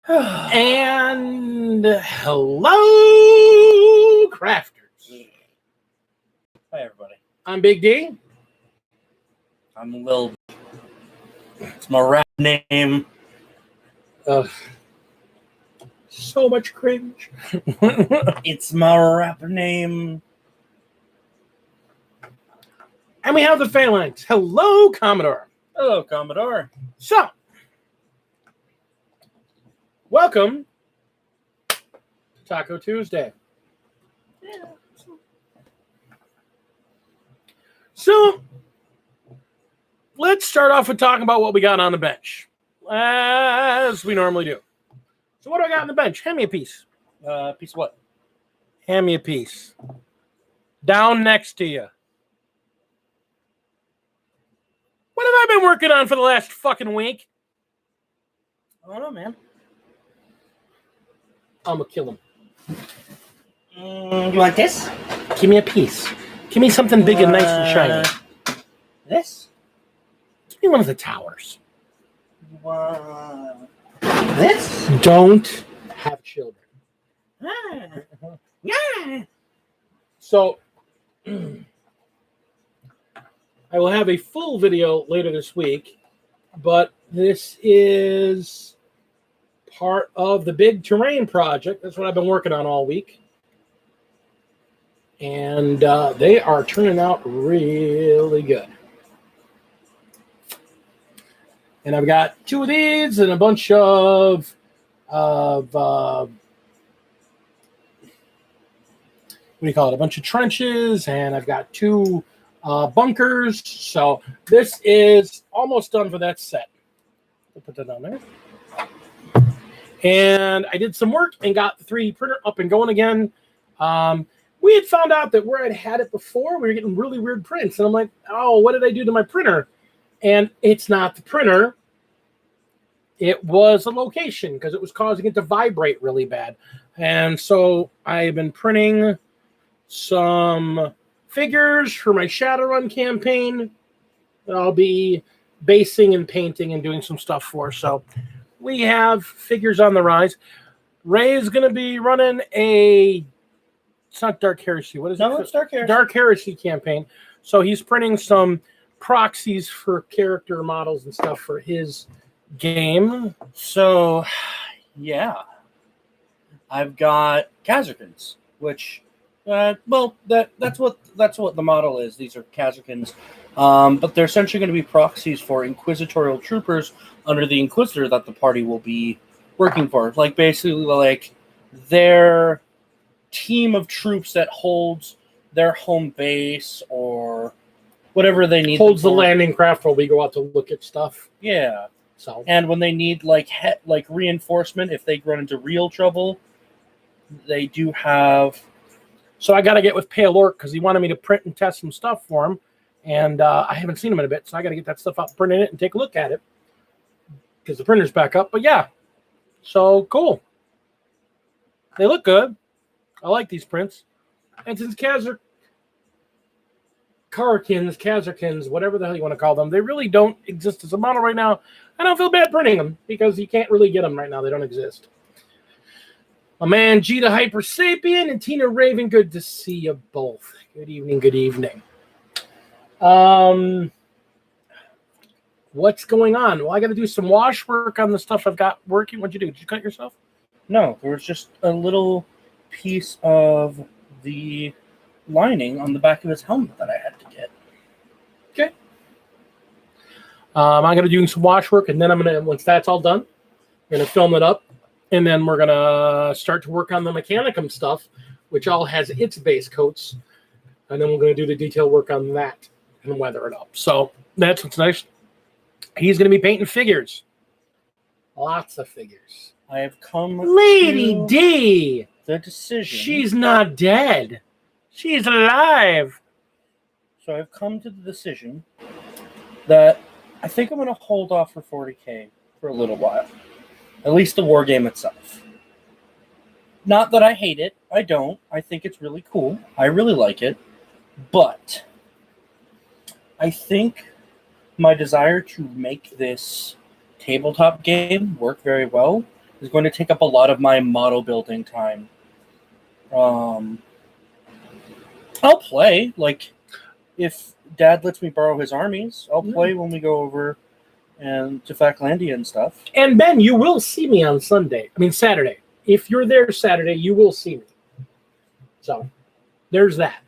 And hello, crafters. Hi, everybody. I'm Big D. I'm Lil. It's my rap name. So much cringe. It's my rap name. And we have the phalanx. Hello, Commodore. Hello, Commodore. So, welcome to Taco Tuesday. Yeah. So, let's start off with talking about what we got on the bench, as we normally do. So, what do I got on the bench? Hand me a piece. Piece of what? Hand me a piece. Down next to you. What have I been working on for the last fucking week? I don't know, man. I'm gonna kill him. You want this? Give me a piece. Give me something big and nice and shiny. This? Give me one of the towers. This? Don't have children. Yeah. So, I will have a full video later this week, but this is part of the big terrain project. That's what I've been working on all week. And they are turning out really good. And I've got 2 of these and a bunch of what do you call it? A bunch of trenches, and I've got 2 bunkers. So this is almost done for that set. I'll put that down there. And I did some work and got the 3D printer up and going again. We had found out that where I'd had it before, we were getting really weird prints. And I'm like, oh, what did I do to my printer? And it's not the printer. It was a location because it was causing it to vibrate really bad. And so I've been printing some figures for my Shadowrun campaign that I'll be basing and painting and doing some stuff for. So we have figures on the rise. Ray is going to be running it's not Dark Heresy. What is it? No, it's Dark Heresy. Dark Heresy campaign. So he's printing some proxies for character models and stuff for his game. So, yeah. I've got Kazakins, which... that's what the model is. These are Kazakins, but they're essentially going to be proxies for inquisitorial troopers under the Inquisitor that the party will be working for. Like basically, like their team of troops that holds their home base or whatever they need. Holds the landing craft while we go out to look at stuff. Yeah. So and when they need like reinforcement, if they run into real trouble, they do have. So I got to get with Pale Orc because he wanted me to print and test some stuff for him. And I haven't seen him in a bit, so I got to get that stuff out, print it, and take a look at it because the printer's back up. But yeah, so cool. They look good. I like these prints. And since Kazakins, whatever the hell you want to call them, they really don't exist as a model right now. I don't feel bad printing them because you can't really get them right now. They don't exist. My man Gita Hyper Sapien and Tina Raven, good to see you both. Good evening, good evening. What's going on? Well, I got to do some wash work on the stuff I've got working. What'd you do? Did you cut yourself? No, there was just a little piece of the lining on the back of his helmet that I had to get. Okay. I'm going to do some wash work, and then I'm going to, once that's all done, I'm going to film it up. And then we're going to start to work on the Mechanicum stuff, which all has its base coats. And then we're going to do the detail work on that and weather it up. So that's what's nice. He's going to be painting figures. Lots of figures. I have come Lady D. The decision. She's not dead. She's alive. So I've come to the decision that I think I'm going to hold off for 40K for a little while. At least the war game itself. Not that I hate it. I don't. I think it's really cool. I really like it. But I think my desire to make this tabletop game work very well is going to take up a lot of my model building time. I'll play, like, if Dad lets me borrow his armies, I'll play when we go over and to Faclandia and stuff. And Ben, you will see me on Saturday. If you're there Saturday, you will see me. So, there's that.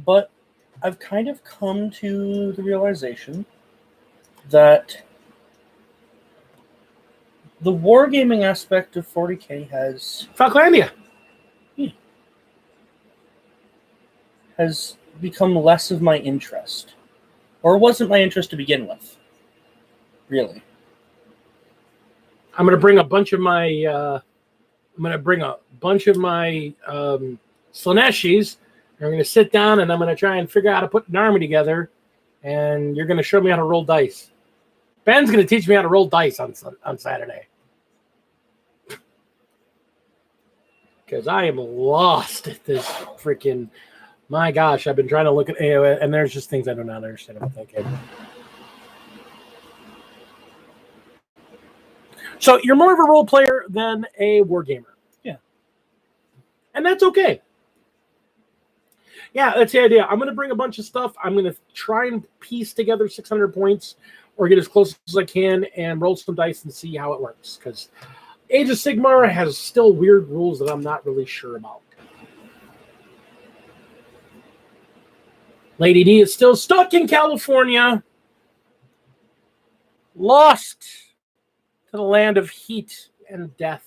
But I've kind of come to the realization that the wargaming aspect of 40K has become less of my interest. Or wasn't my interest to begin with. Really. I'm going to bring a bunch of my Slaneshis. I'm going to sit down and I'm going to try and figure out how to put an army together. And you're going to show me how to roll dice. Ben's going to teach me how to roll dice on Saturday. Because I am lost at this freaking... My gosh, I've been trying to look at AOS, and there's just things I do not understand about that game. So you're more of a role player than a wargamer. Yeah. And that's okay. Yeah, that's the idea. I'm going to bring a bunch of stuff. I'm going to try and piece together 600 points or get as close as I can and roll some dice and see how it works. Because Age of Sigmar has still weird rules that I'm not really sure about. Lady D is still stuck in California. Lost to the land of heat and death.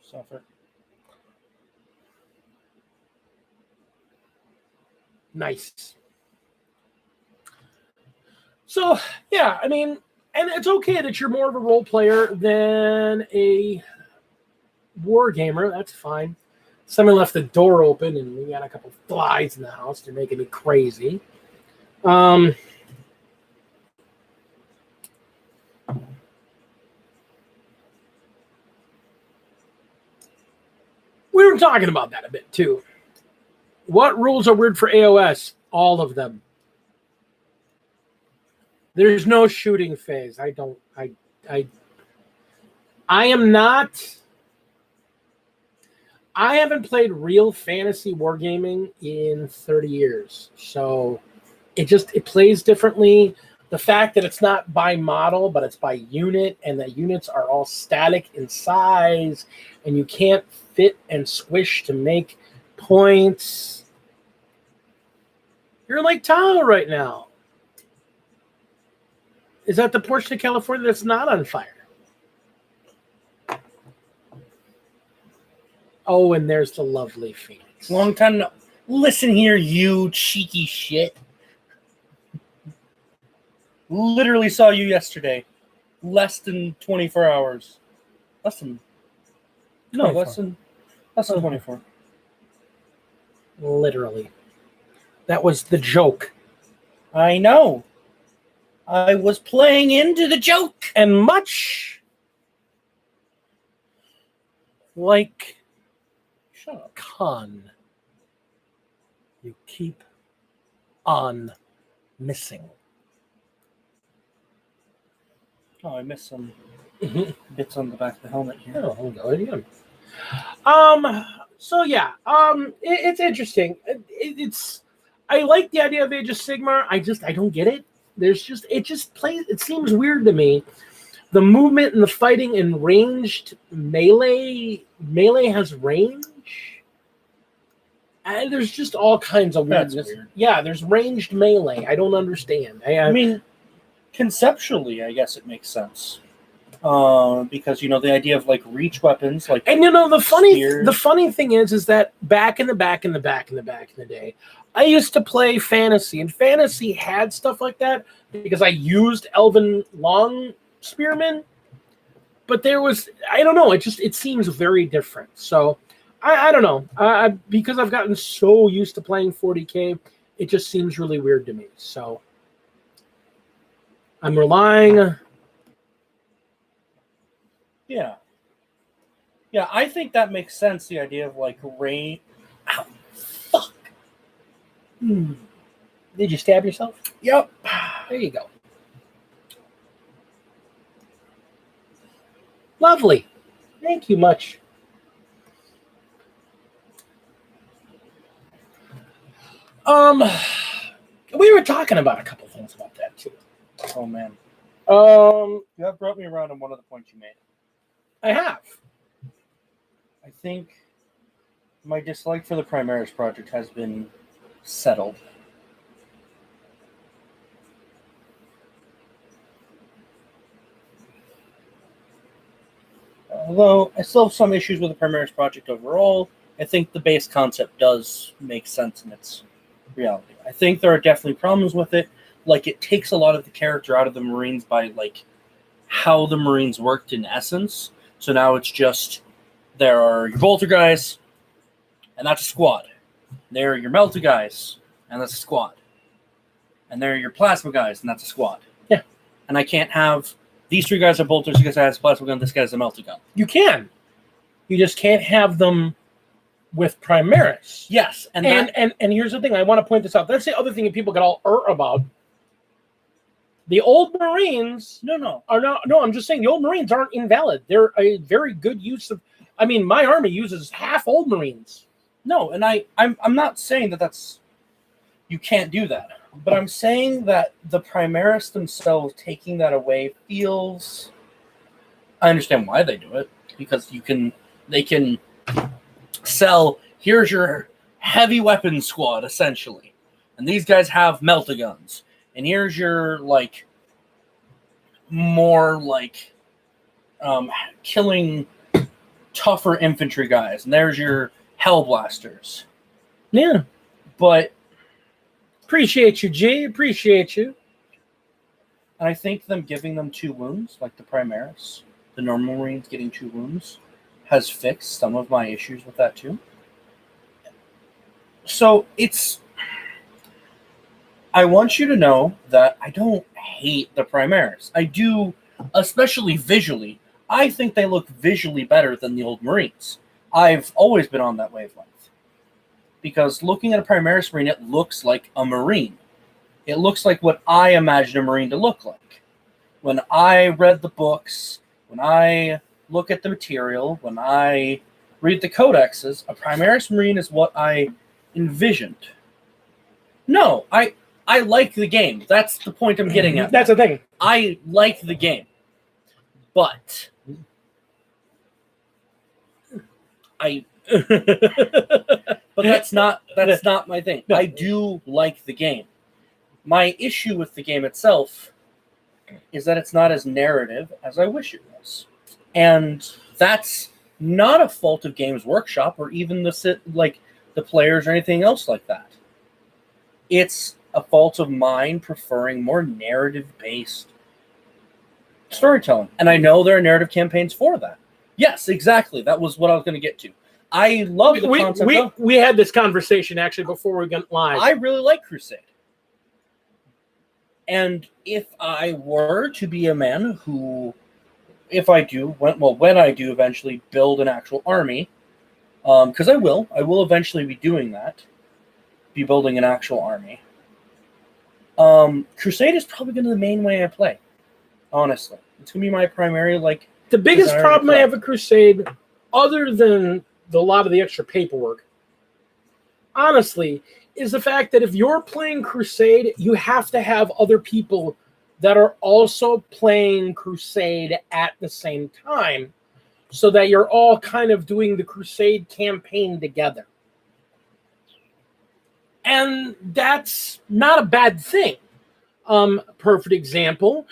Suffer. Nice. So, yeah, I mean, and it's okay that you're more of a role player than a war gamer. That's fine. Someone left the door open, and we got a couple flies in the house. They're making me crazy. We were talking about that a bit, too. What rules are weird for AOS? All of them. There's no shooting phase. I haven't played real fantasy wargaming in 30 years. So it plays differently. The fact that it's not by model, but it's by unit, and the units are all static in size, and you can't fit and squish to make points. You're in Lake Tahoe right now. Is that the portion of California that's not on fire? Oh, and there's the lovely Phoenix. Long time no. Listen here, you cheeky shit. Literally saw you yesterday. Less than 24 hours. Less than 24. Literally. That was the joke. I know. I was playing into the joke. And much like Shut up. Khan, you keep on missing. Oh, I missed some bits on the back of the helmet here. Oh, hold on again. So yeah, it's interesting. I like the idea of Age of Sigmar. I don't get it. It seems weird to me. The movement and the fighting and ranged melee has range. And there's just all kinds of weirdness. Weird. Yeah, there's ranged melee. I don't understand. I mean, conceptually, I guess it makes sense. Because the idea of like reach weapons, like, and the funny thing is that back in the day, I used to play fantasy, and fantasy had stuff like that because I used Elven Long Spearmen. But I don't know, it seems very different. So I don't know, because I've gotten so used to playing 40K, it just seems really weird to me. So I'm relying. Yeah. Yeah, I think that makes sense, the idea of like rain. Ow, fuck. Did you stab yourself? Yep. There you go. Lovely. Thank you much. We were talking about a couple things about that too. Oh man. You have brought me around on one of the points you made. I have. I think my dislike for the Primaris project has been settled. Although I still have some issues with the Primaris project overall, I think the base concept does make sense in its reality. I think there are definitely problems with it. Like, it takes a lot of the character out of the Marines by, like, how the Marines worked in essence. So now it's just, there are your bolter guys, and that's a squad. There are your melta guys, and that's a squad. And there are your plasma guys, and that's a squad. Yeah. And I can't have, these three guys are bolters, this guy has a plasma gun, this guy has a melta gun. You can. You just can't have them with Primaris. Yes. And here's the thing. I want to point this out. That's the other thing that people get all about. The old Marines are not. No, I'm just saying the old Marines aren't invalid. They're a very good use of. I mean, my army uses half old Marines. No, and I'm not saying that that's you can't do that, but I'm saying that the Primaris themselves taking that away feels. I understand why they do it, because they can sell. Here's your heavy weapons squad essentially, and these guys have melta guns. And here's your, like, more, like, killing tougher infantry guys. And there's your Hellblasters. Yeah. But... Appreciate you, G. Appreciate you. And I think them giving them 2 wounds, like the Primaris, the normal Marines getting 2 wounds, has fixed some of my issues with that, too. So, it's... I want you to know that I don't hate the Primaris. I do, especially visually. I think they look visually better than the old Marines. I've always been on that wavelength. Because looking at a Primaris Marine, it looks like a Marine. It looks like what I imagine a Marine to look like. When I read the books, when I look at the material, when I read the codexes, a Primaris Marine is what I envisioned. No, I like the game. That's the point I'm getting at. That's the thing. I like the game. But that's not my thing. No. I do like the game. My issue with the game itself is that it's not as narrative as I wish it was. And that's not a fault of Games Workshop or even the players or anything else like that. It's a fault of mine preferring more narrative-based storytelling. And I know there are narrative campaigns for that. Yes, exactly. That was what I was going to get to. I love the concept. We had this conversation, actually, before we went live. I really like Crusade. And if I were to be a man who, when I do eventually build an actual army, because I will eventually be doing that, be building an actual army. Crusade is probably going to be the main way I play. Honestly, it's going to be my primary, like... The biggest problem I have with Crusade, other than a lot of the extra paperwork, honestly, is the fact that if you're playing Crusade, you have to have other people that are also playing Crusade at the same time, so that you're all kind of doing the Crusade campaign together. And that's not a bad thing. Perfect example,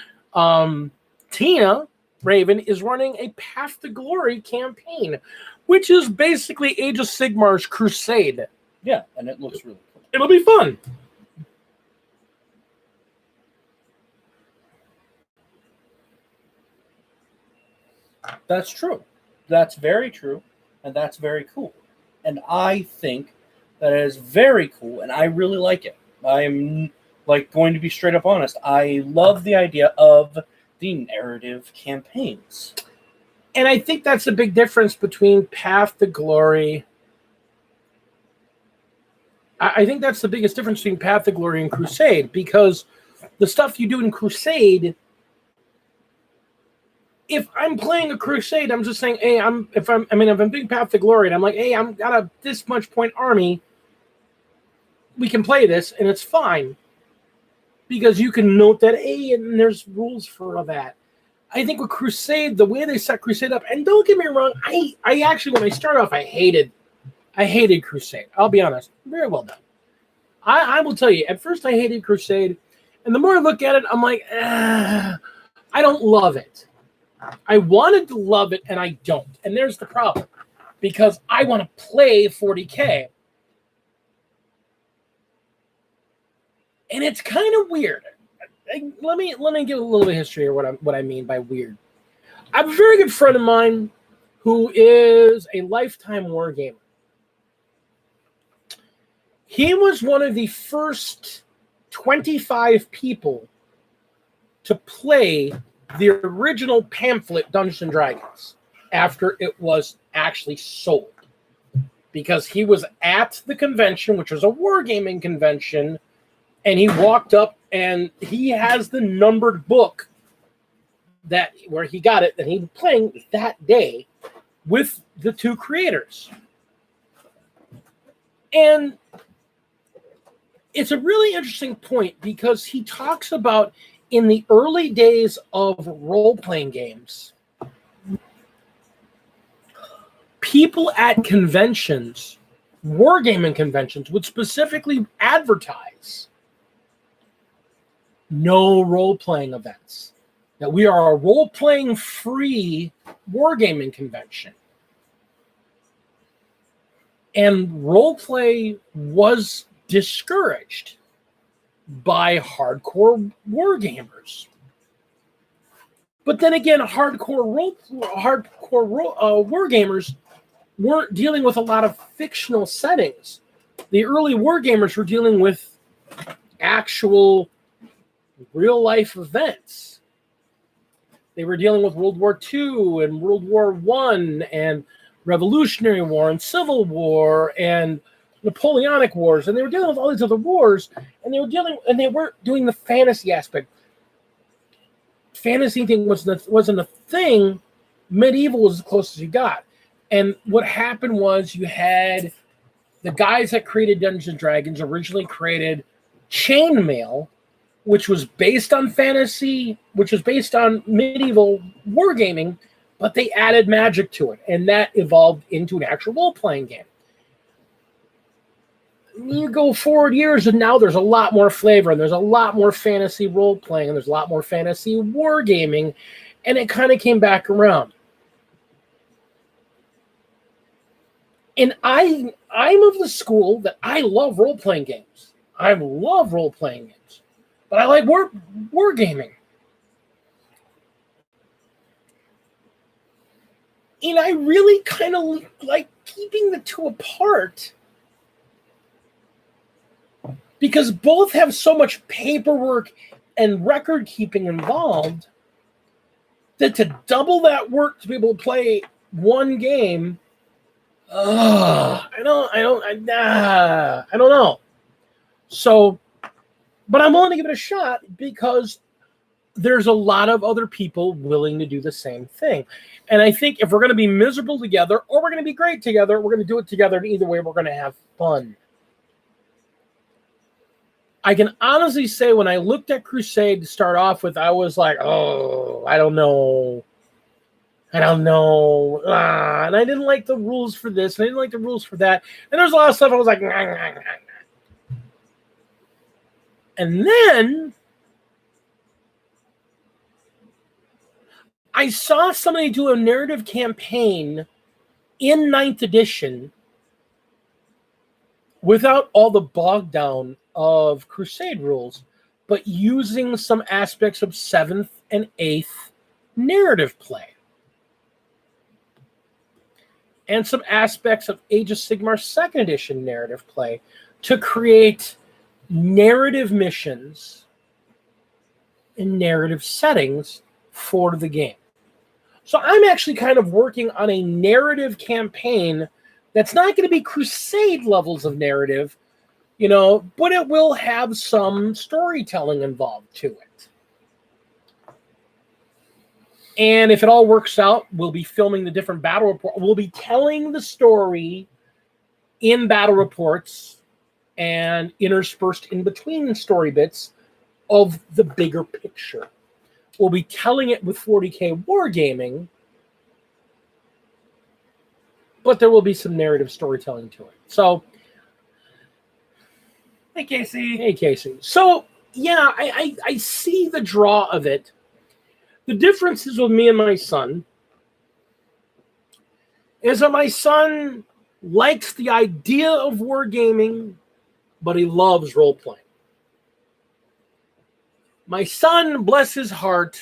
Tina Raven is running a Path to Glory campaign, which is basically Age of Sigmar's Crusade. Yeah, and it looks really cool. It'll be fun. That's true. That's very true, and that's very cool. And I think that is very cool, and I really like it. I'm going to be straight up honest. I love the idea of the narrative campaigns. And I think that's the big difference between Path to Glory. I think that's the biggest difference between Path to Glory and Crusade, because the stuff you do in Crusade, if I'm playing a Crusade, I'm just saying, hey, if I'm doing Path to Glory, and I'm like, hey, I'm got a this much point army, we can play this, and it's fine. Because you can note that, hey, and there's rules for that. I think with Crusade, the way they set Crusade up, and don't get me wrong, I actually, when I started off, I hated Crusade. I'll be honest. Very well done. I will tell you, at first I hated Crusade, and the more I look at it, I'm like, I don't love it. I wanted to love it, and I don't. And there's the problem. Because I want to play 40K. And it's kind of weird. Let me give a little bit of history of what I mean by weird. I have a very good friend of mine who is a lifetime war gamer. He was one of the first 25 people to play the original pamphlet Dungeons and Dragons after it was actually sold. Because he was at the convention, which was a wargaming convention, and he walked up and he has the numbered book where he got it, and he was playing that day with the two creators. And it's a really interesting point because he talks about in the early days of role-playing games, people at conventions, wargaming conventions, would specifically advertise no role-playing events. That we are a role-playing free wargaming convention. And roleplay was discouraged by hardcore wargamers. But then again, hardcore wargamers weren't dealing with a lot of fictional settings. The early wargamers were dealing with actual real-life events. They were dealing with World War II and World War I and Revolutionary War and Civil War and Napoleonic Wars, and they were dealing with all these other wars, and they weren't doing the fantasy aspect. Fantasy thing wasn't a thing. Medieval was as close as you got. And what happened was you had the guys that created Dungeons and Dragons originally created Chainmail, which was based on fantasy, which was based on medieval wargaming, but they added magic to it, and that evolved into an actual role-playing game. You go forward years, and now there's a lot more flavor, and there's a lot more fantasy role-playing, and there's a lot more fantasy wargaming, and it kind of came back around. And I'm of the school that I love role-playing games. I love role-playing games, but I like wargaming. And I really kind of like keeping the two apart because both have so much paperwork and record keeping involved that to double that work to be able to play one game, I don't know. So, but I'm willing to give it a shot because there's a lot of other people willing to do the same thing. And I think if we're going to be miserable together or we're going to be great together, we're going to do it together. And either way, we're going to have fun. I can honestly say when I looked at Crusade to start off with, I was like, oh, I don't know. And I didn't like the rules for this. And I didn't like the rules for that. And there's a lot of stuff I was like, nah. And then I saw somebody do a narrative campaign in 9th edition without all the bogged down of Crusade rules, but using some aspects of 7th and 8th narrative play. And some aspects of Age of Sigmar 2nd edition narrative play to create narrative missions and narrative settings for the game. So I'm actually kind of working on a narrative campaign that's not going to be Crusade levels of narrative. but it will have some storytelling involved to it. And if it all works out, we'll be filming the different battle reports. We'll be telling the story in battle reports and interspersed in between story bits of the bigger picture. We'll be telling it with 40K Wargaming, but there will be some narrative storytelling to it. So, Hey, Casey. hey, Casey. So, yeah, I see the draw of it. The difference is with me and my son is that my son likes the idea of wargaming, but he loves role-playing. My son, bless his heart,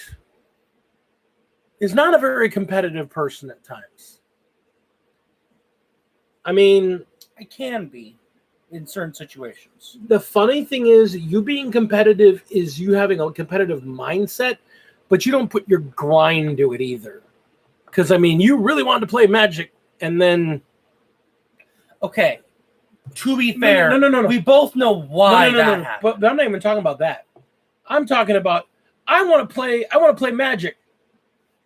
is not a very competitive person at times. I mean, I can be in certain situations. the funny thing is, you being competitive is you having a competitive mindset, but you don't put your grind to it either. Because, I mean, you really wanted to play Magic, and then... Okay, to be fair, No. we both know why that happened. But I'm not even talking about that. I'm talking about, I want to play Magic,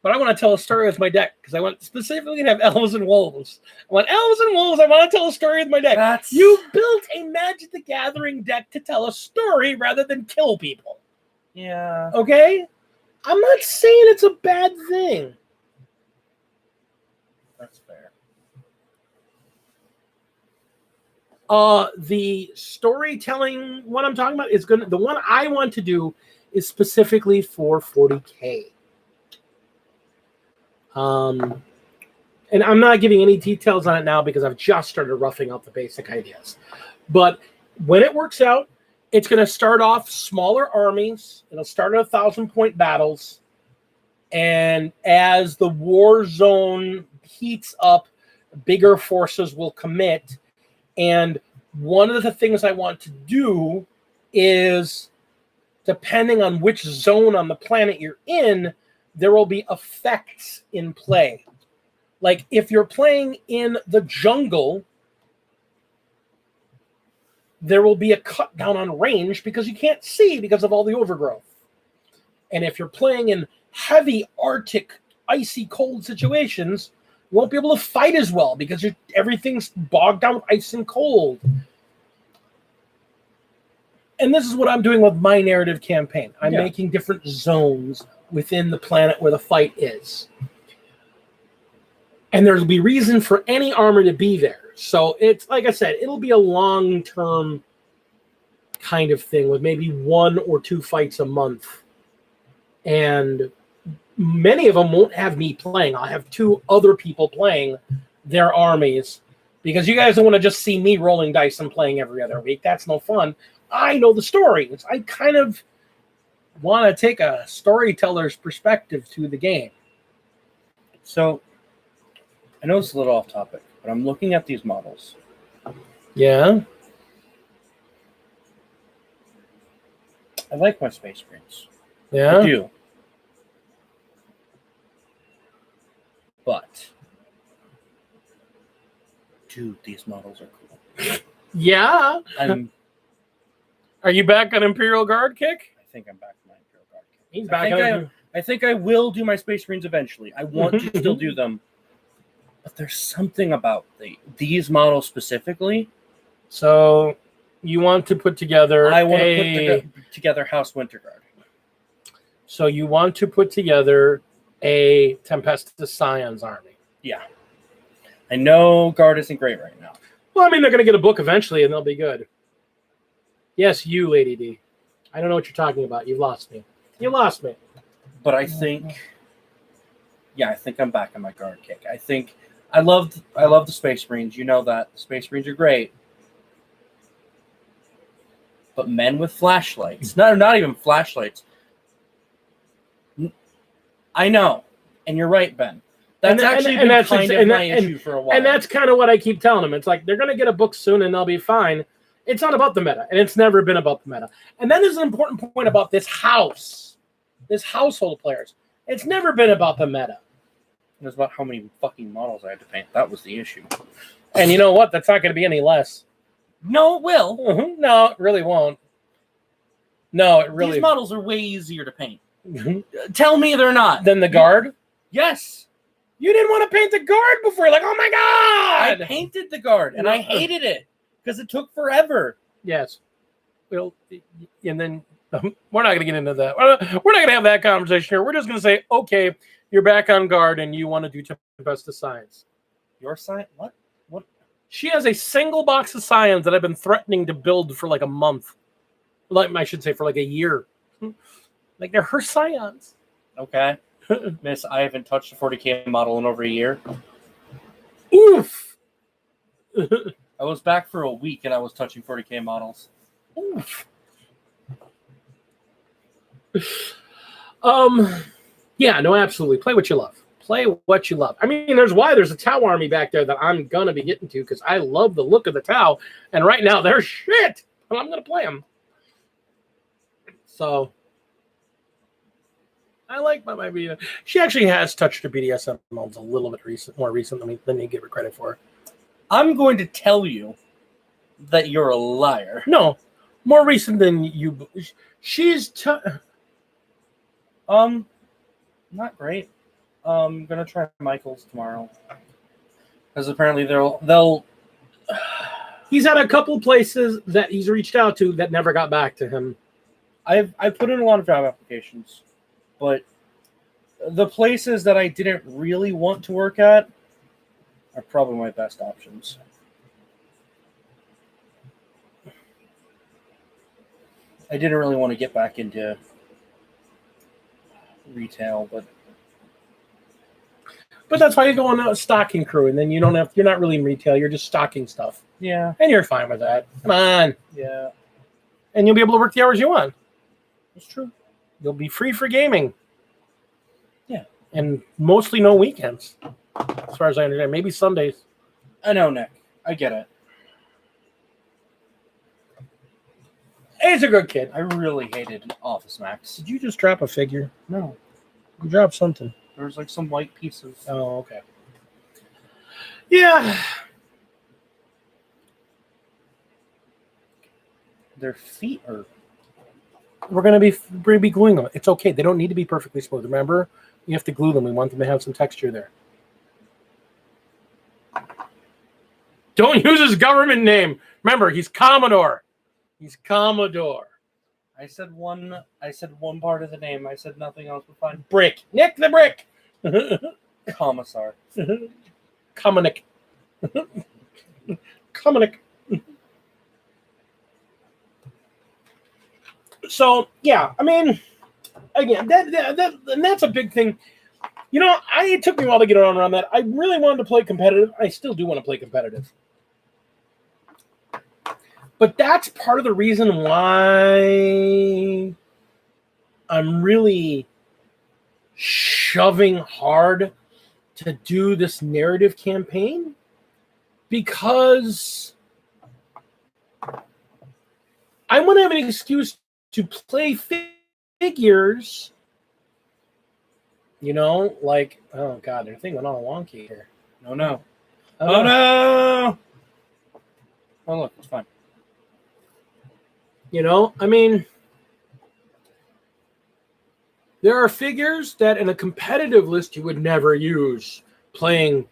but I want to tell a story with my deck, because I want specifically to have elves and wolves. I want elves and wolves. I want to tell a story with my deck. You built a Magic the Gathering deck to tell a story rather than kill people. Yeah. Okay? I'm not saying it's a bad thing. That's fair. The storytelling one I'm talking about is the one I want to do is specifically for 40K. And I'm not giving any details on it now because I've just started roughing out the basic ideas. But when it works out, it's going to start off smaller armies. It'll start at 1,000-point battles. And as the war zone heats up, bigger forces will commit. And one of the things I want to do is, depending on which zone on the planet you're in, there will be effects in play. Like if you're playing in the jungle, there will be a cut down on range because you can't see because of all the overgrowth. And if you're playing in heavy Arctic, icy cold situations, you won't be able to fight as well because everything's bogged down with ice and cold. And this is what I'm doing with my narrative campaign. I'm making different zones within the planet where the fight is. And there'll be reason for any armor to be there. So it's, like I said, it'll be a long-term kind of thing with maybe 1 or 2 fights a month. And many of them won't have me playing. I'll have 2 other people playing their armies because you guys don't want to just see me rolling dice and playing every other week. That's no fun. I know the stories. I kind of want to take a storyteller's perspective to the game. So, I know it's a little off topic, but I'm looking at these models. Yeah. I like my Space Marines. Yeah. I do. But, dude, these models are cool. Yeah. Are you back on Imperial Guard kick? I think I'm back on my Imperial Guard kick. He's back I think I will do my Space Marines eventually. I want to still do them. But there's something about these models specifically. So you want to put together I want to put together House Winter Guard. So you want to put together a Tempestus Scions army. Yeah. I know Guard isn't great right now. Well, I mean, they're going to get a book eventually, and they'll be good. Yes, you, Lady D. I don't know what you're talking about. You lost me. You lost me. But I think, I think I'm back on my Guard kick. I think I love the Space Marines. You know that. The Space Marines are great. But men with flashlights, not even flashlights. I know. And you're right, Ben. That's actually been my issue for a while. And that's kind of what I keep telling them. It's like, they're going to get a book soon and they'll be fine. It's not about the meta, and it's never been about the meta. And that is an important point about this house, this household players. It's never been about the meta. It was about how many fucking models I had to paint. That was the issue. And you know what? That's not going to be any less. No, it will. No, it really won't. No, it really. These models are way easier to paint. Tell me they're not. Than the guard? Yes. You didn't want to paint the guard before. Like, oh my God! I painted the guard, and I hated it because it took forever. Yes. Well, and then we're not going to get into that. We're not going to have that conversation here. We're just going to say, okay, you're back on guard, and you want to do Best of Science. Your science? What? What? She has a single box of Scions that I've been threatening to build for like a month. Like I should say for like a year. Like they're her Scions. Okay. Miss, I haven't touched a 40K model in over a year. Oof. I was back for a week and I was touching 40K models. Oof. Yeah, no, absolutely. Play what you love. Play what you love. I mean, there's a Tau army back there that I'm gonna be getting to because I love the look of the Tau, and right now they're shit, and I'm gonna play them. So I like my BDSM. She actually has touched her BDSM modes a little bit more recent than you give her credit for. I'm going to tell you that you're a liar. No, more recent than you. She's not great. I'm gonna try Michael's tomorrow because apparently they'll. He's had a couple places that he's reached out to that never got back to him. I put in a lot of job applications, but the places that I didn't really want to work at are probably my best options. I didn't really want to get back into retail, but that's why you go on a stocking crew, and then you're not really in retail, you're just stocking stuff. yeah, And you're fine with that. Come on. yeah, And you'll be able to work the hours you want. it's true. You'll be free for gaming. Yeah. And mostly no weekends, as far as I understand. Maybe Sundays. I know, Nick. I get it. He's a good kid. I really hated Office Max. Did you just drop a figure? No, You dropped something. there was like some white pieces. Oh, okay. Yeah. Their feet are. We're gonna be gluing them. It's okay. They don't need to be perfectly smooth. Remember, you have to glue them. We want them to have some texture there. Don't use his government name. Remember, he's Commodore. He's Commodore. I said one part of the name. I said nothing else but fine. Brick. Nick the Brick. Commissar. Communic. Communic. So yeah, I mean, again, that's a big thing. You know, it took me a while to get around that. I really wanted to play competitive. I still do want to play competitive. But that's part of the reason why I'm really shoving hard to do this narrative campaign, because I want to have an excuse to play figures, you know, like, oh God, their thing went all wonky here. Oh no. Oh no. Oh look, it's fine. You know, I mean, there are figures that in a competitive list you would never use playing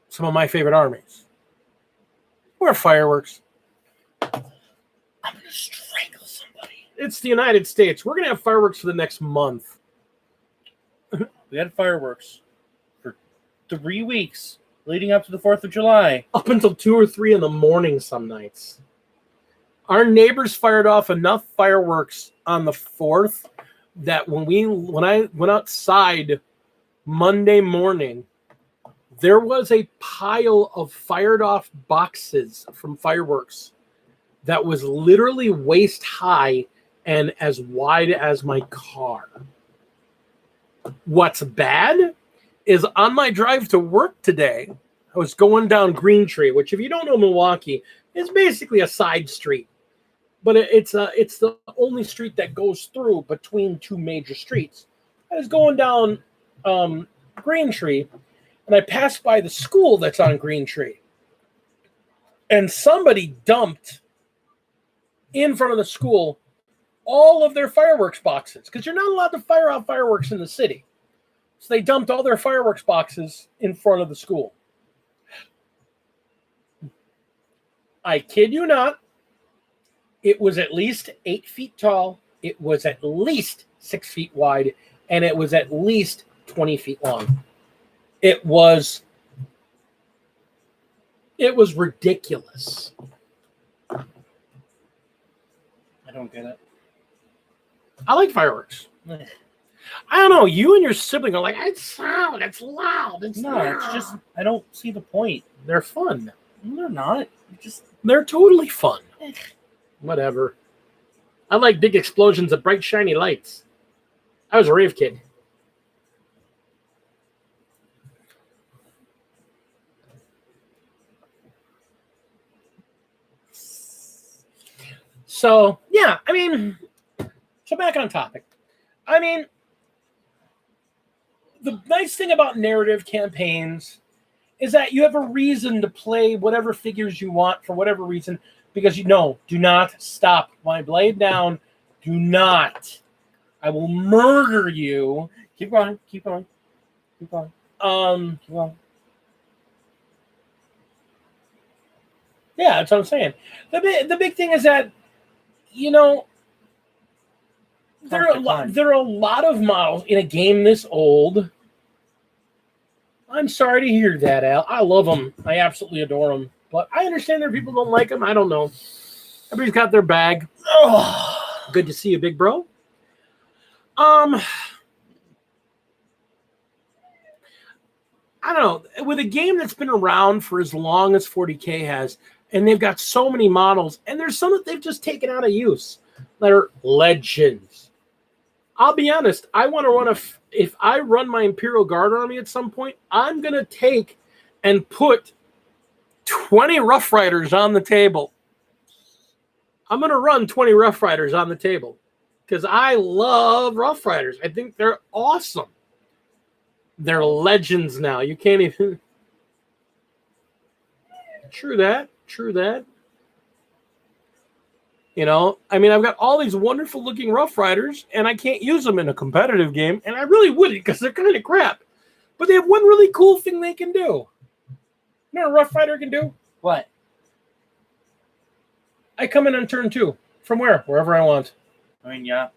some of my favorite armies. Or fireworks. I'm gonna strangle somebody. It's the United States. We're gonna have fireworks for the next month. We had fireworks for 3 weeks leading up to the 4th of July. Up until 2 or 3 in the morning some nights. Our neighbors fired off enough fireworks on the 4th that when I went outside Monday morning, there was a pile of fired off boxes from fireworks that was literally waist high and as wide as my car. What's bad is on my drive to work today, I was going down Green Tree, which if you don't know Milwaukee, is basically a side street. But it's the only street that goes through between 2 major streets. I was going down Green Tree, and I passed by the school that's on Green Tree. and somebody dumped in front of the school all of their fireworks boxes because you're not allowed to fire out fireworks in the city. So they dumped all their fireworks boxes in front of the school. I kid you not. It was at least 8 feet tall. It was at least 6 feet wide. And it was at least 20 feet long. It was ridiculous. I don't get it. I like fireworks. I don't know. You and your sibling are like, it's loud, it's loud. It's just, I don't see the point. They're fun. No, they're not. They're totally fun. Whatever. I like big explosions of bright, shiny lights. I was a rave kid. So, yeah, I mean, so back on topic. I mean, the nice thing about narrative campaigns is that you have a reason to play whatever figures you want for whatever reason, because you know, do not stop my blade down. Do not. I will murder you. Keep going. Keep going. Keep going. Keep going. Yeah, that's what I'm saying. The big thing is that, you know, there are a lot of models in a game this old. I'm sorry to hear that, Al. I love them. I absolutely adore them. But I understand there are people who don't like them. I don't know. Everybody's got their bag. Oh, good to see you, big bro. I don't know. With a game that's been around for as long as 40K has, and they've got so many models, and there's some that they've just taken out of use that are legends. I'll be honest. I want to run if I run my Imperial Guard army at some point, I'm going to take and put 20 Rough Riders on the table. I'm going to run 20 Rough Riders on the table because I love Rough Riders. I think they're awesome. They're legends now. You can't even... True that. You know, I mean, I've got all these wonderful looking Rough Riders, and I can't use them in a competitive game, and I really wouldn't because they're kind of crap. But they have one really cool thing they can do. You know what a Rough Rider can do? What? I come in on turn 2. From where? Wherever I want. I mean, yeah.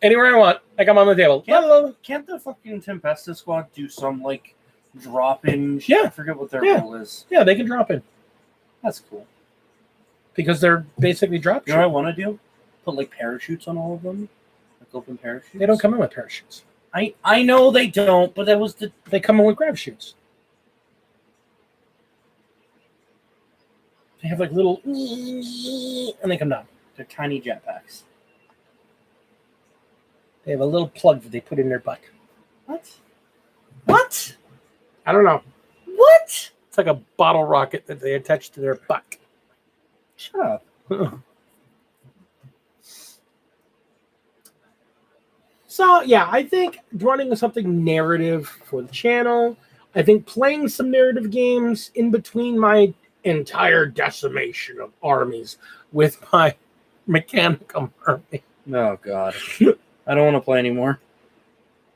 Anywhere I want. Like I'm on the table. Can't the fucking Tempesta squad do some, like, drop-in? Yeah. I forget what their role is. Yeah, they can drop in. That's cool. Because they're basically drop. You know what I want to do? Put, like, parachutes on all of them. Like, open parachutes. They don't come in with parachutes. I know they don't, but that was they come in with grab chutes. They have like little and they come down. They're tiny jetpacks. They have a little plug that they put in their butt. What? I don't know. What? It's like a bottle rocket that they attach to their butt. Shut up. So, yeah, I think running something narrative for the channel, I think playing some narrative games in between my entire decimation of armies with my Mechanicum army. Oh, God. I don't want to play anymore.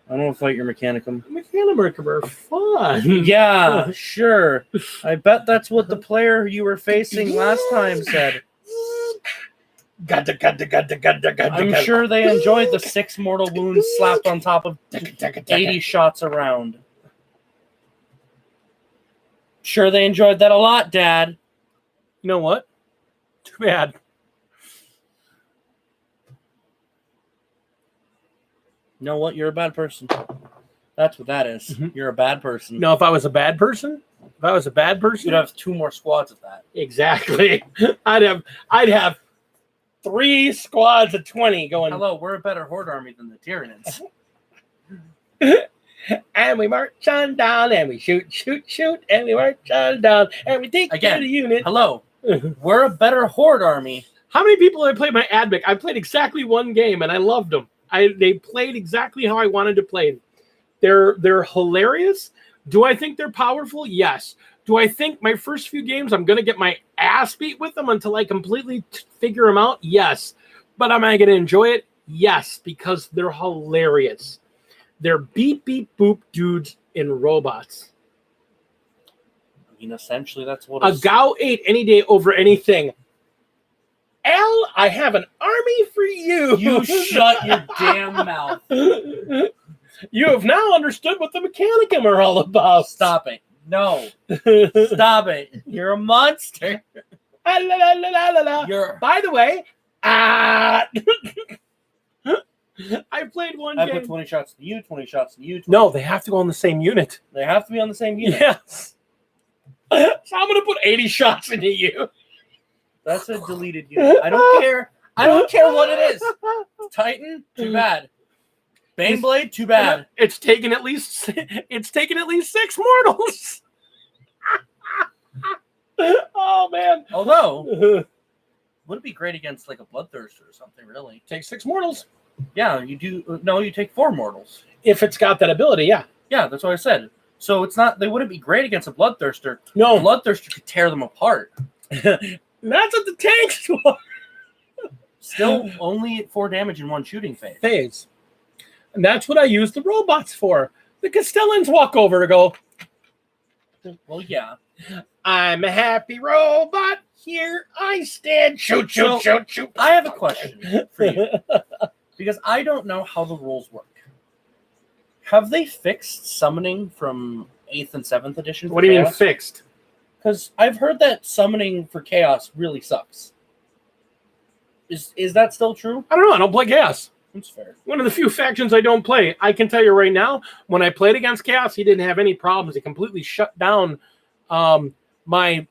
I don't want to fight your Mechanicum. Mechanicum are fun. Yeah, sure. I bet that's what the player you were facing last time said. I'm sure they enjoyed the 6 mortal wounds slapped on top of 80 shots around. Sure they enjoyed that a lot, Dad. You know what? Too bad. You know what? You're a bad person. That's what that is. Mm-hmm. You're a bad person. No, if I was a bad person, you'd have 2 more squads of that. Exactly. I'd have 3 squads of 20 going. Hello, we're a better horde army than the Tyranids. And we march on down, and we shoot, and we march on down, and we take care of the unit. Hello, we're a better horde army. How many people have played my Admic? I played exactly 1 game, and I loved them. They played exactly how I wanted to play them. They're hilarious. Do I think they're powerful? Yes. Do I think my first few games I'm going to get my ass beat with them until I completely figure them out? Yes. But am I going to enjoy it? Yes, because they're hilarious. They're beep, beep, boop dudes in robots. I mean, essentially, that's what A Gao 8 any day over anything. Al, I have an army for you. You shut your damn mouth. You have now understood what the Mechanicum are all about. Stop it. No. Stop it. You're a monster. You're... By the way, I played one game. I put 20 shots to you, 20 shots to you. No, they have to go on the same unit. They have to be on the same unit. Yes. So I'm going to put 80 shots into you. That's a deleted unit. I don't care. I don't care what it is. Titan, too bad. Baneblade, too bad. It's taken at least 6 mortals. Oh man. Although, would it be great against like a Bloodthirster or something? Really, take 6 mortals. Yeah, you do. No, you take 4 mortals if it's got that ability. Yeah. Yeah, that's what I said. So it's not. They wouldn't be great against a Bloodthirster. No, Bloodthirster could tear them apart. That's what the tanks for. Still only at 4 damage in one shooting phase. And that's what I use the robots for. The Castellans walk over to go, well, yeah. I'm a happy robot. Here I stand. Shoot, shoot, shoot, shoot. I have a question for you. Because I don't know how the rules work. Have they fixed summoning from 8th and 7th edition? What do you mean fixed? Because I've heard that summoning for Chaos really sucks. Is that still true? I don't know. I don't play Chaos. That's fair. One of the few factions I don't play. I can tell you right now, when I played against Chaos, he didn't have any problems. He completely shut down my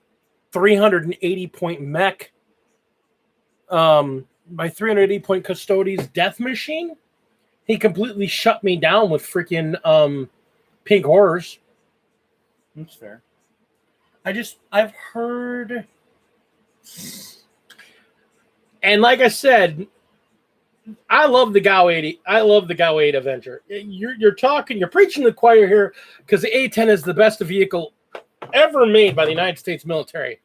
380-point mech, my 380-point Custodes death machine. He completely shut me down with freaking pink horrors. That's fair. I've heard... And like I said, I love the Gao 80. I love the Gao 8 Avenger. You're preaching to the choir here because the A-10 is the best vehicle ever made by the United States military.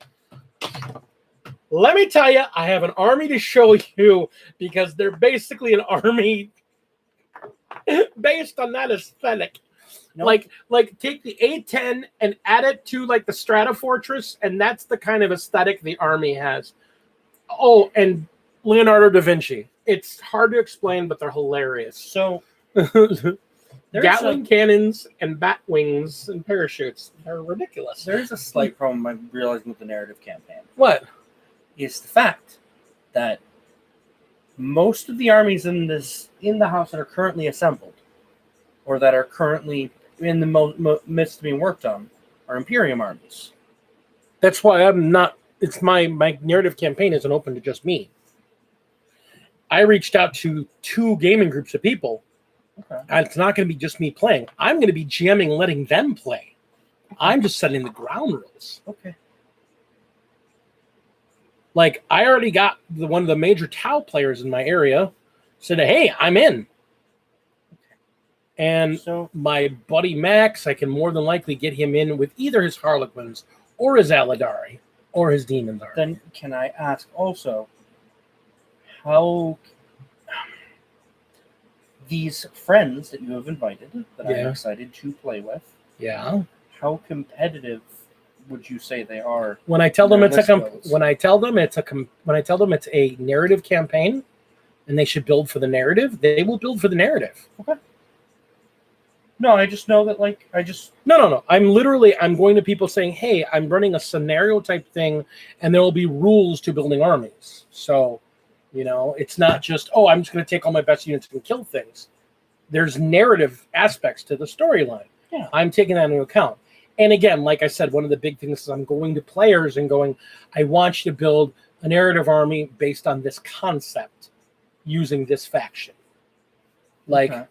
Let me tell you, I have an army to show you because they're basically an army based on that aesthetic. Nope. Like take the A-10 and add it to like the Strata Fortress, and that's the kind of aesthetic the army has. Oh, and Leonardo da Vinci. It's hard to explain, but they're hilarious. So, Gatling cannons and bat wings and parachutes. They're ridiculous. There's a slight problem I'm realizing with the narrative campaign. What? It's the fact that most of the armies in the house that are currently assembled, or that are currently in the midst of being worked on, are Imperium armies. That's why I'm not... It's my narrative campaign isn't open to just me. I reached out to 2 gaming groups of people. Okay. And it's not going to be just me playing. I'm going to be GMing, letting them play. I'm just setting the ground rules. Okay. Like, I already got one of the major Tau players in my area said, hey, I'm in. Okay. And so my buddy Max, I can more than likely get him in with either his Harlequins or his Aladari. Or his demons are. Then can I ask also how these friends that you have invited that I'm excited to play with? Yeah. How competitive would you say they are? When I tell them it's a narrative campaign, and they should build for the narrative, they will build for the narrative. Okay. No, I just know that, No. I'm going to people saying, hey, I'm running a scenario type thing, and there will be rules to building armies. So, it's not just, I'm just going to take all my best units and kill things. There's narrative aspects to the storyline. Yeah. I'm taking that into account. And again, like I said, one of the big things is I'm going to players and going, I want you to build a narrative army based on this concept using this faction. Like,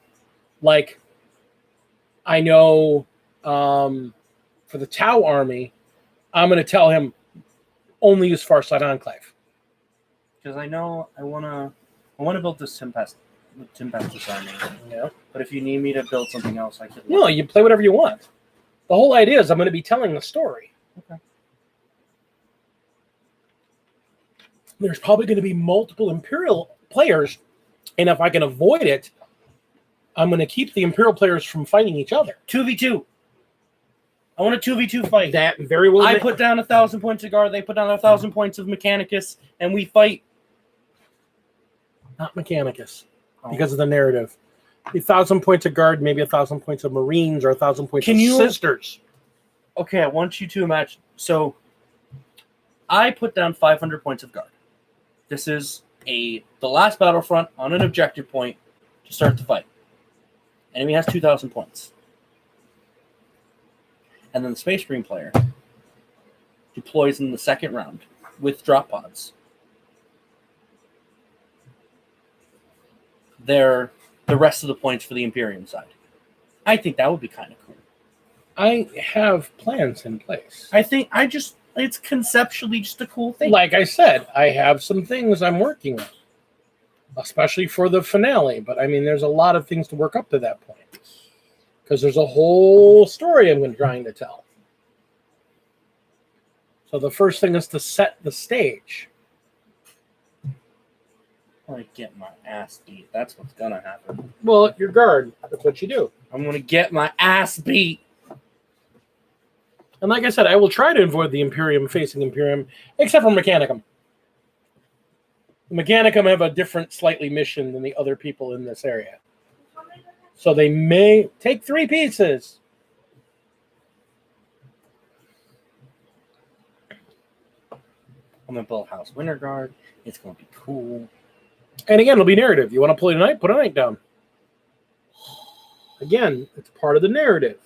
I know for the Tau army, I'm going to tell him only use Farside Enclave. Because I know I want to build this Tempest army. Yeah. But if you need me to build something else, I can. No, you play whatever you want. The whole idea is I'm going to be telling the story. Okay. There's probably going to be multiple Imperial players, and if I can avoid it, I'm going to keep the Imperial players from fighting each other. 2v2. I want a 2v2 fight. That very well. I put down 1,000 points of guard. They put down 1,000 points of Mechanicus, and we fight. Not Mechanicus, because of the narrative. 1,000 points of guard, maybe 1,000 points of Marines, or 1,000 points of Sisters. Okay, I want you to imagine. So, I put down 500 points of guard. This is the last battlefront on an objective point to start the fight. Enemy has 2,000 points. And then the Space Marine player deploys in the second round with drop pods. They're the rest of the points for the Imperium side. I think that would be kind of cool. I have plans in place. It's conceptually just a cool thing. Like I said, I have some things I'm working on, especially for the finale. But I mean, there's a lot of things to work up to that point. Because there's a whole story I'm trying to tell. So the first thing is to set the stage. I'm going to get my ass beat. That's what's going to happen. Well, your guard. That's what you do. I'm going to get my ass beat. And like I said, I will try to avoid the Imperium facing Imperium, except for Mechanicum. The Mechanicum have a different slightly mission than the other people in this area. So they may take 3 pieces. I'm going to build House Winter Guard. It's going to be cool. And again, it'll be narrative. You want to play tonight? Put a knight down. Again, it's part of the narrative.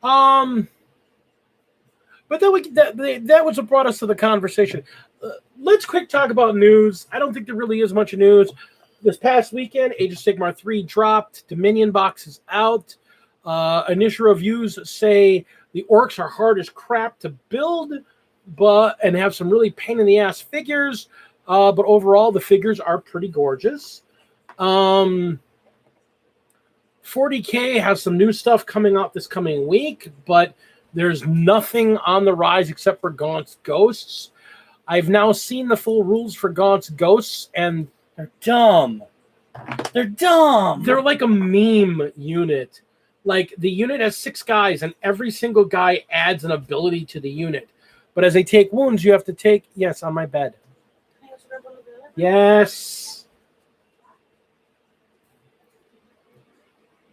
But that was what brought us to the conversation. Let's quick talk about news. I don't think there really is much news. This past weekend, Age of Sigmar 3 dropped. Dominion box is out. Initial reviews say the orcs are hard as crap to build, and have some really pain-in-the-ass figures. But overall, the figures are pretty gorgeous. 40K has some new stuff coming out this coming week, but there's nothing on the rise except for Gaunt's Ghosts. I've now seen the full rules for Gaunt's Ghosts, and they're dumb. They're dumb. They're like a meme unit. Like, the unit has 6 guys, and every single guy adds an ability to the unit. But as they take wounds, you have to take... Yes, on my bed. Yes.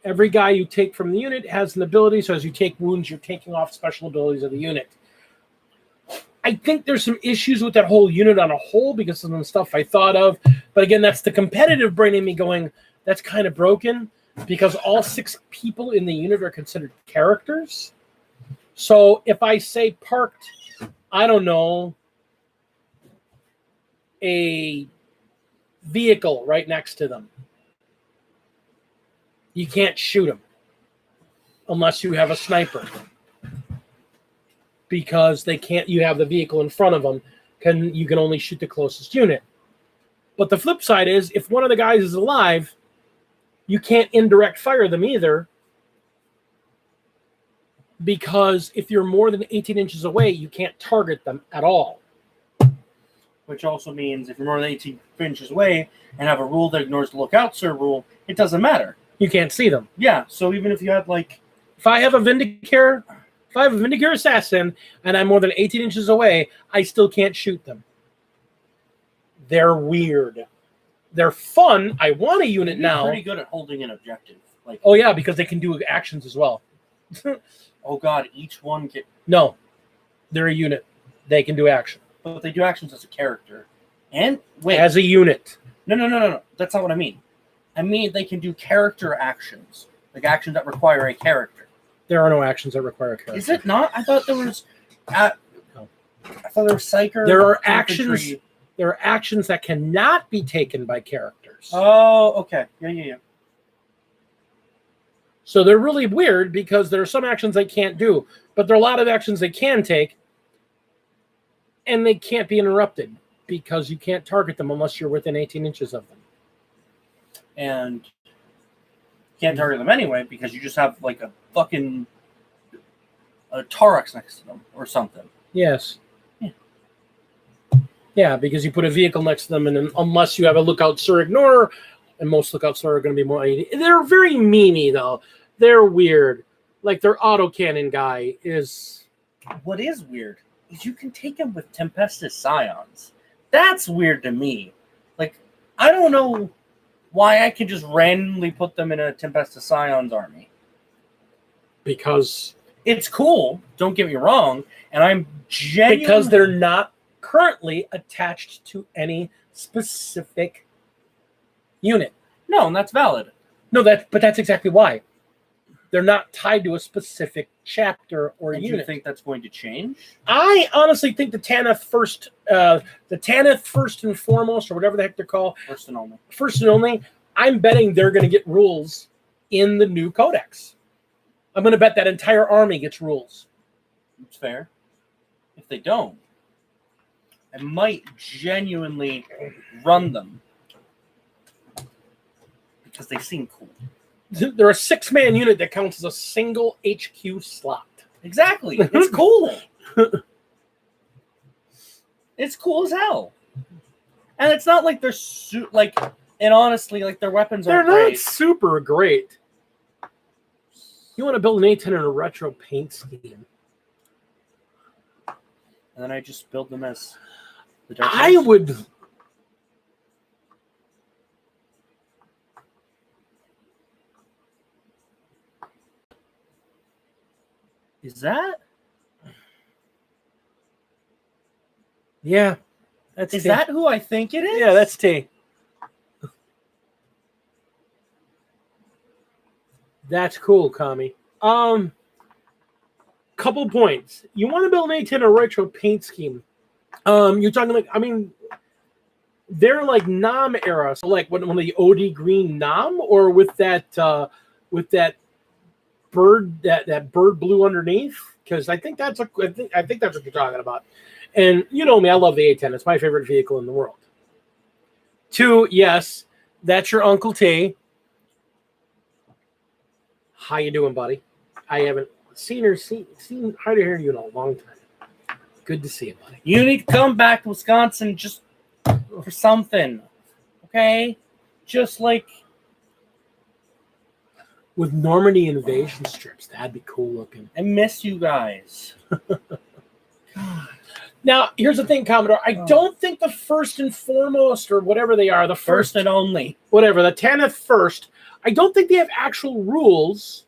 Every guy you take from the unit has an ability, so as you take wounds, you're taking off special abilities of the unit. I think there's some issues with that whole unit on a whole because of the stuff I thought of. But again, that's the competitive brain in me going, that's kind of broken because all 6 people in the unit are considered characters. So if I say parked, I don't know, a vehicle right next to them, you can't shoot them unless you have a sniper. Because they can't, you have the vehicle in front of them, you can only shoot the closest unit. But the flip side is, if one of the guys is alive, you can't indirect fire them either, because if you're more than 18 inches away, you can't target them at all. Which also means if you're more than 18 inches away and have a rule that ignores the lookout sir rule, it doesn't matter. You can't see them. Yeah, so even if you had like... If I have a Vindicare assassin and I'm more than 18 inches away, I still can't shoot them. They're weird. They're fun. I want a unit now. Pretty good at holding an objective. Like, oh yeah, because they can do actions as well. Oh god, each one can... No, they're a unit. They can do action. But they do actions as a character. And wait, as a unit. No. That's not what I mean. I mean they can do character actions, like actions that require a character. There are no actions that require a character. Is it not? I thought there was. No. I thought there was psyker. There are actions. Infantry. There are actions that cannot be taken by characters. Oh, okay. Yeah. So they're really weird because there are some actions they can't do, but there are a lot of actions they can take, and they can't be interrupted because you can't target them unless you're within 18 inches of them. And you can't target them anyway because you just have like a fucking Taurus next to them or something. Yes. Yeah. Yeah, because you put a vehicle next to them, and then, unless you have a lookout, sir, ignore, and most lookouts are going to be more. They're very memey though. They're weird. Like their autocannon guy is. What is weird is you can take him with Tempestus Scions. That's weird to me. Like, I don't know why I can just randomly put them in a Tempestus Scions army. Because it's cool, don't get me wrong, and I'm genuinely... Because they're not currently attached to any specific unit. No, and that's valid. No, but that's exactly why. They're not tied to a specific chapter or unit. Do you think that's going to change? I honestly think the Tanith first and foremost, or whatever the heck they're called. First and only. First and only. I'm betting they're going to get rules in the new codex. I'm going to bet that entire army gets rules. It's fair. If they don't, I might genuinely run them. Because they seem cool. They're a 6-man unit that counts as a single HQ slot. Exactly. It's cool. It's cool as hell. And it's not like they're and honestly, like their weapons are They're not super great. You want to build an A10 in a retro paint scheme. And then I just build them as the Dark I would... Is that? Yeah. Is that who I think it is? Yeah, that's T. That's cool, Kami. Couple points. You want to build an A10 a retro paint scheme. You're talking like, I mean, they're like Nam era. So like one of the OD green Nam, or with that bird, that bird blue underneath, because I think that's what you're talking about. And you know me, I love the A10. It's my favorite vehicle in the world. 2, yes, that's your Uncle T. How you doing, buddy? I haven't seen hard to hear you in a long time. Good to see you, buddy. You need to come back to Wisconsin just for something, okay? Just like with Normandy invasion strips, that'd be cool looking. I miss you guys. Now, here's the thing, Commodore. I don't think the first and foremost, or whatever they are, the first and only, whatever, the Tanith first, I don't think they have actual rules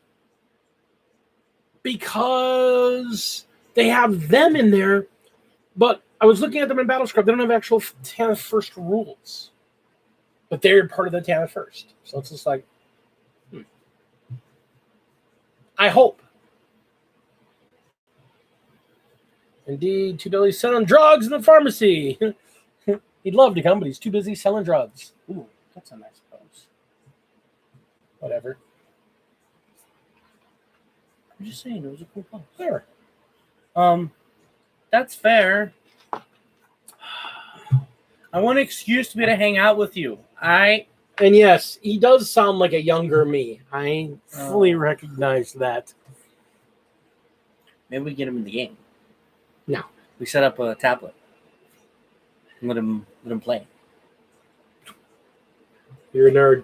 because they have them in there. But I was looking at them in Battlescript. They don't have actual Tanith first rules. But they're part of the Tanith first. So it's just like, I hope. Indeed, too busy selling drugs in the pharmacy. He'd love to come, but he's too busy selling drugs. Ooh, that's a nice pose. Whatever. I'm just saying, it was a cool pose. Sure. That's fair. I want an excuse to be to hang out with you. And yes, he does sound like a younger me. I fully recognize that. Maybe we get him in the game. No. We set up a tablet and let him play. You're a nerd.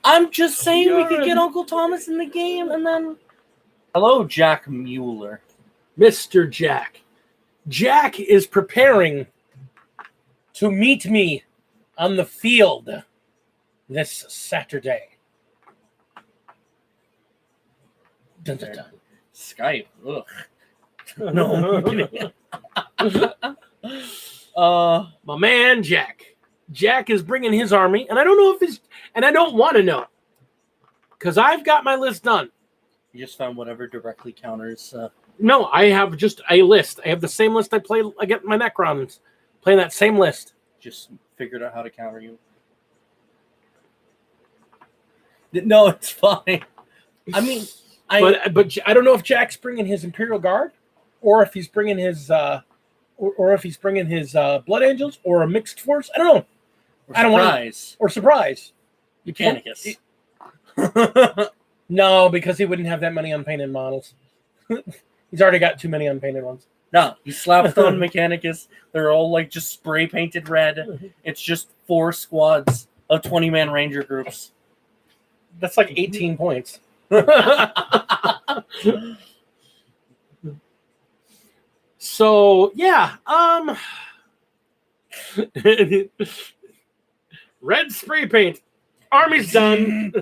I'm just saying we could get Uncle Thomas in the game and then... Hello, Jack Mueller. Mr. Jack. Jack is preparing to meet me on the field this Saturday. Dun, dun, dun. Skype. Ugh. No, I'm kidding. My man Jack. Jack is bringing his army, and I don't know and I don't want to know, because I've got my list done. You just found whatever directly counters. No, I have just a list. I have the same list I get my Necrons. Playing that same list. Just figured out how to counter you. No, it's fine. I mean, but I don't know if Jack's bringing his Imperial Guard, or if he's bringing his or if he's bringing his Blood Angels, or a mixed force. I don't know. I don't want or surprise. Mechanicus. No, because he wouldn't have that many unpainted models. He's already got too many unpainted ones. No, he slapped on Mechanicus. They're all like just spray painted red. It's just 4 squads of 20-man ranger groups. That's like 18 points. So yeah, red spray paint. Army's done.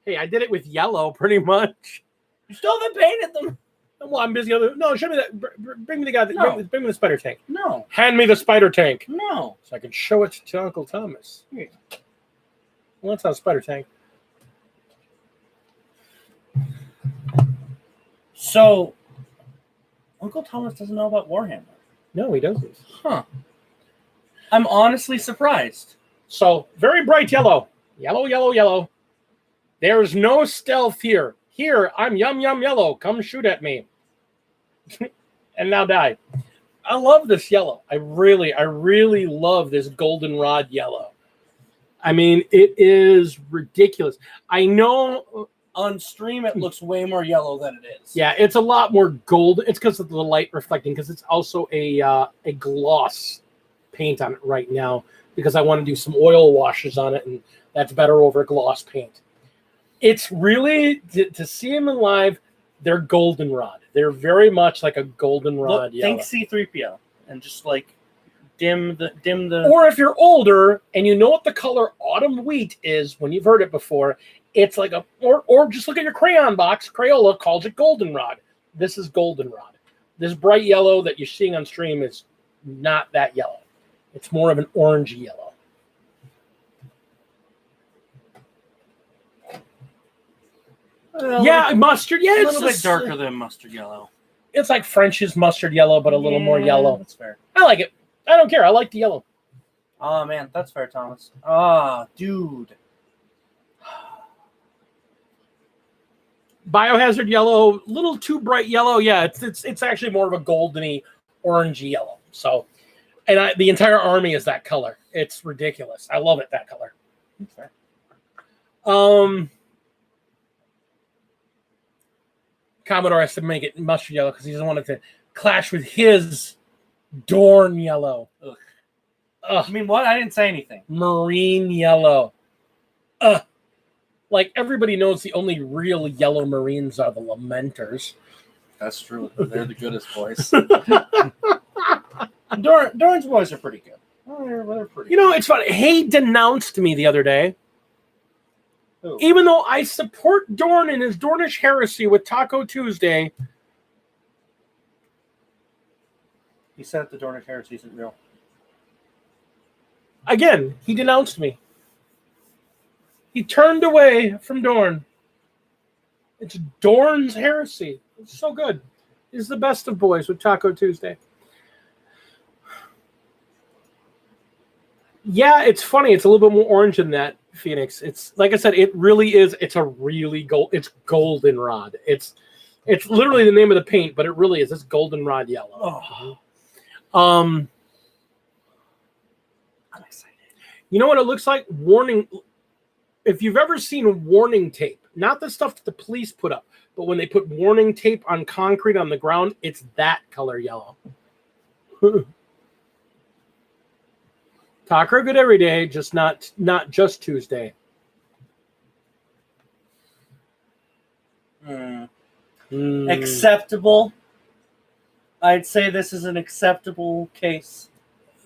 Hey, I did it with yellow pretty much. You still haven't painted them. Well, I'm busy. No, show me that. Bring me the guy. No. Bring me the spider tank. No. Hand me the spider tank. No. So I can show it to Uncle Thomas. Here. Well, that's not a spider tank. So, Uncle Thomas doesn't know about Warhammer. No, he doesn't. Huh. I'm honestly surprised. So, very bright yellow. Yellow, yellow, yellow. There's no stealth here. Here, I'm yum, yum, yellow. Come shoot at me. And now die. I love this yellow. I really love this goldenrod yellow. I mean, it is ridiculous. I know on stream it looks way more yellow than it is. Yeah, it's a lot more gold. It's because of the light reflecting, because it's also a gloss paint on it right now, because I want to do some oil washes on it, and that's better over gloss paint. It's really, to see them in live, they're goldenrod. They're very much like a goldenrod yellow. Think C-3PO and just like dim the. Or if you're older and you know what the color autumn wheat is when you've heard it before, it's like or just look at your crayon box. Crayola calls it goldenrod. This is goldenrod. This bright yellow that you're seeing on stream is not that yellow. It's more of an orangey yellow. Yeah, mustard. Yeah, it's a little bit darker than mustard yellow. It's like French's mustard yellow, but a little more yellow. That's fair. I like it. I don't care. I like the yellow. Oh man, that's fair, Thomas. Ah, dude. Biohazard yellow, little too bright yellow. Yeah, it's actually more of a goldeny, orangey yellow. So, and the entire army is that color. It's ridiculous. I love it that color. That's fair. Commodore has to make it mustard yellow because he doesn't want it to clash with his Dorn yellow. Ugh. I mean, what? I didn't say anything. Marine yellow. Like, everybody knows the only real yellow Marines are the Lamenters. That's true. They're the goodest boys. Dorn's boys are pretty good. They're pretty good. It's funny. He denounced me the other day. Ooh. Even though I support Dorn and his Dornish heresy with Taco Tuesday. He said the Dornish heresy isn't real. Again, he denounced me. He turned away from Dorn. It's Dorn's heresy. It's so good. He's the best of boys with Taco Tuesday. Yeah, it's funny. It's a little bit more orange than that, Phoenix. It's like I said, it really is. It's a really it's goldenrod. It's literally the name of the paint, but it really is. It's goldenrod yellow. Oh. I'm excited. You know what it looks like? Warning. If you've ever seen warning tape, not the stuff that the police put up, but when they put warning tape on concrete on the ground, it's that color yellow. Taco good every day, just not just Tuesday. Acceptable. I'd say this is an acceptable case.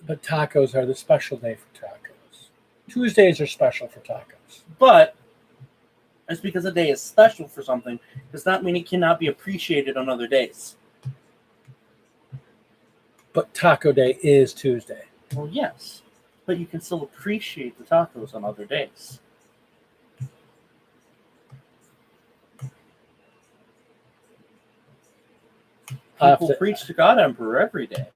But tacos are the special day for tacos. Tuesdays are special for tacos. But it's because a day is special for something does not mean it cannot be appreciated on other days. But Taco Day is Tuesday. Well, yes. But you can still appreciate the tacos on other days. People preach to God Emperor every day.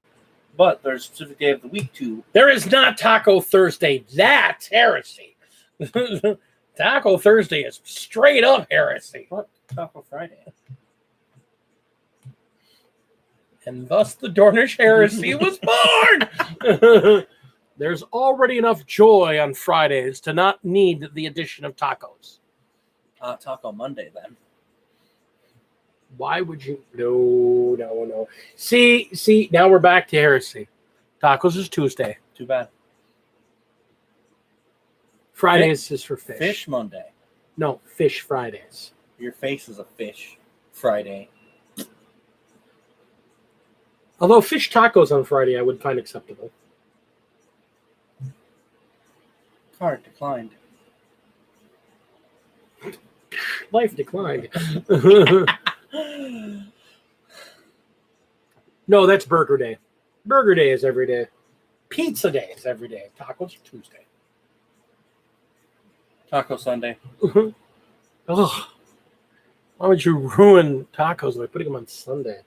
But there's a specific day of the week too. There is not Taco Thursday. That's heresy. Taco Thursday is straight up heresy. What? Taco Friday. And thus the Dornish heresy was born. There's already enough joy on Fridays to not need the addition of tacos. Taco Monday, then. Why would you? No, no, no. See. Now we're back to heresy. Tacos is Tuesday. Too bad. Fridays is for fish. Fish Monday. No, fish Fridays. Your face is a fish Friday. Although fish tacos on Friday I would find acceptable. Card declined. Life declined. No, that's Burger Day. Burger Day is every day. Pizza Day is every day. Tacos are Tuesday. Taco Sunday. Ugh. Why would you ruin tacos by putting them on Sunday?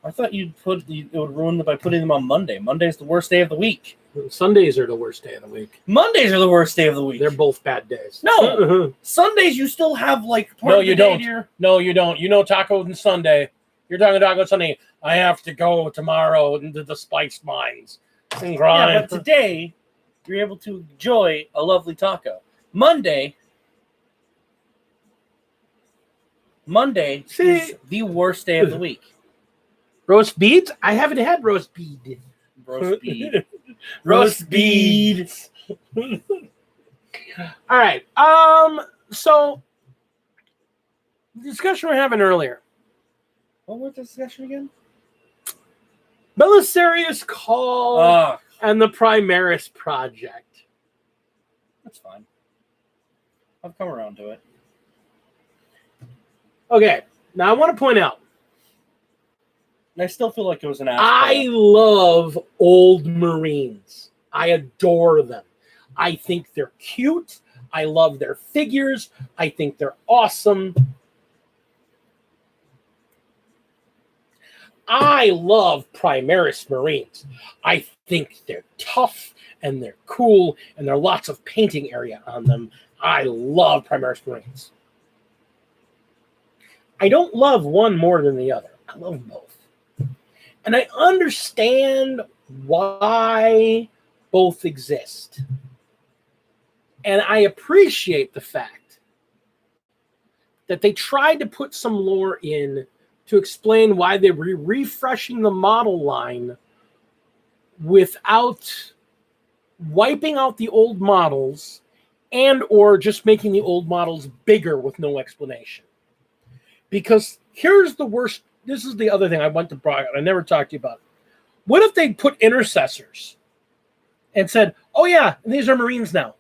I thought it would ruin them by putting them on Monday. Monday's the worst day of the week. Sundays are the worst day of the week. Mondays are the worst day of the week. They're both bad days. No. Sundays you still have like part No, of the you day don't. here. No, you don't. You know Taco and Sunday. You're talking Taco Sunday. I have to go tomorrow into the spice mines and grind. Yeah, but today you're able to enjoy a lovely taco. Monday is the worst day of the week. Roast beads? I haven't had roast bead. Roast bead. Roast beads. All right. So the discussion we were having earlier. What was the discussion again? Belisarius Call and the Primaris Project. That's fine. I've come around to it. Okay. Now I want to point out. I still feel like it was an ass. I love old Marines. I adore them. I think they're cute. I love their figures. I think they're awesome. I love Primaris Marines. I think they're tough and they're cool and there are lots of painting area on them. I love Primaris Marines. I don't love one more than the other. I love both. And I understand why both exist. And I appreciate the fact that they tried to put some lore in to explain why they were refreshing the model line without wiping out the old models and or just making the old models bigger with no explanation. Because here's the worst. This is the other thing I want to bring up. I never talked to you about it. What if they put intercessors and said, oh, yeah, these are Marines now?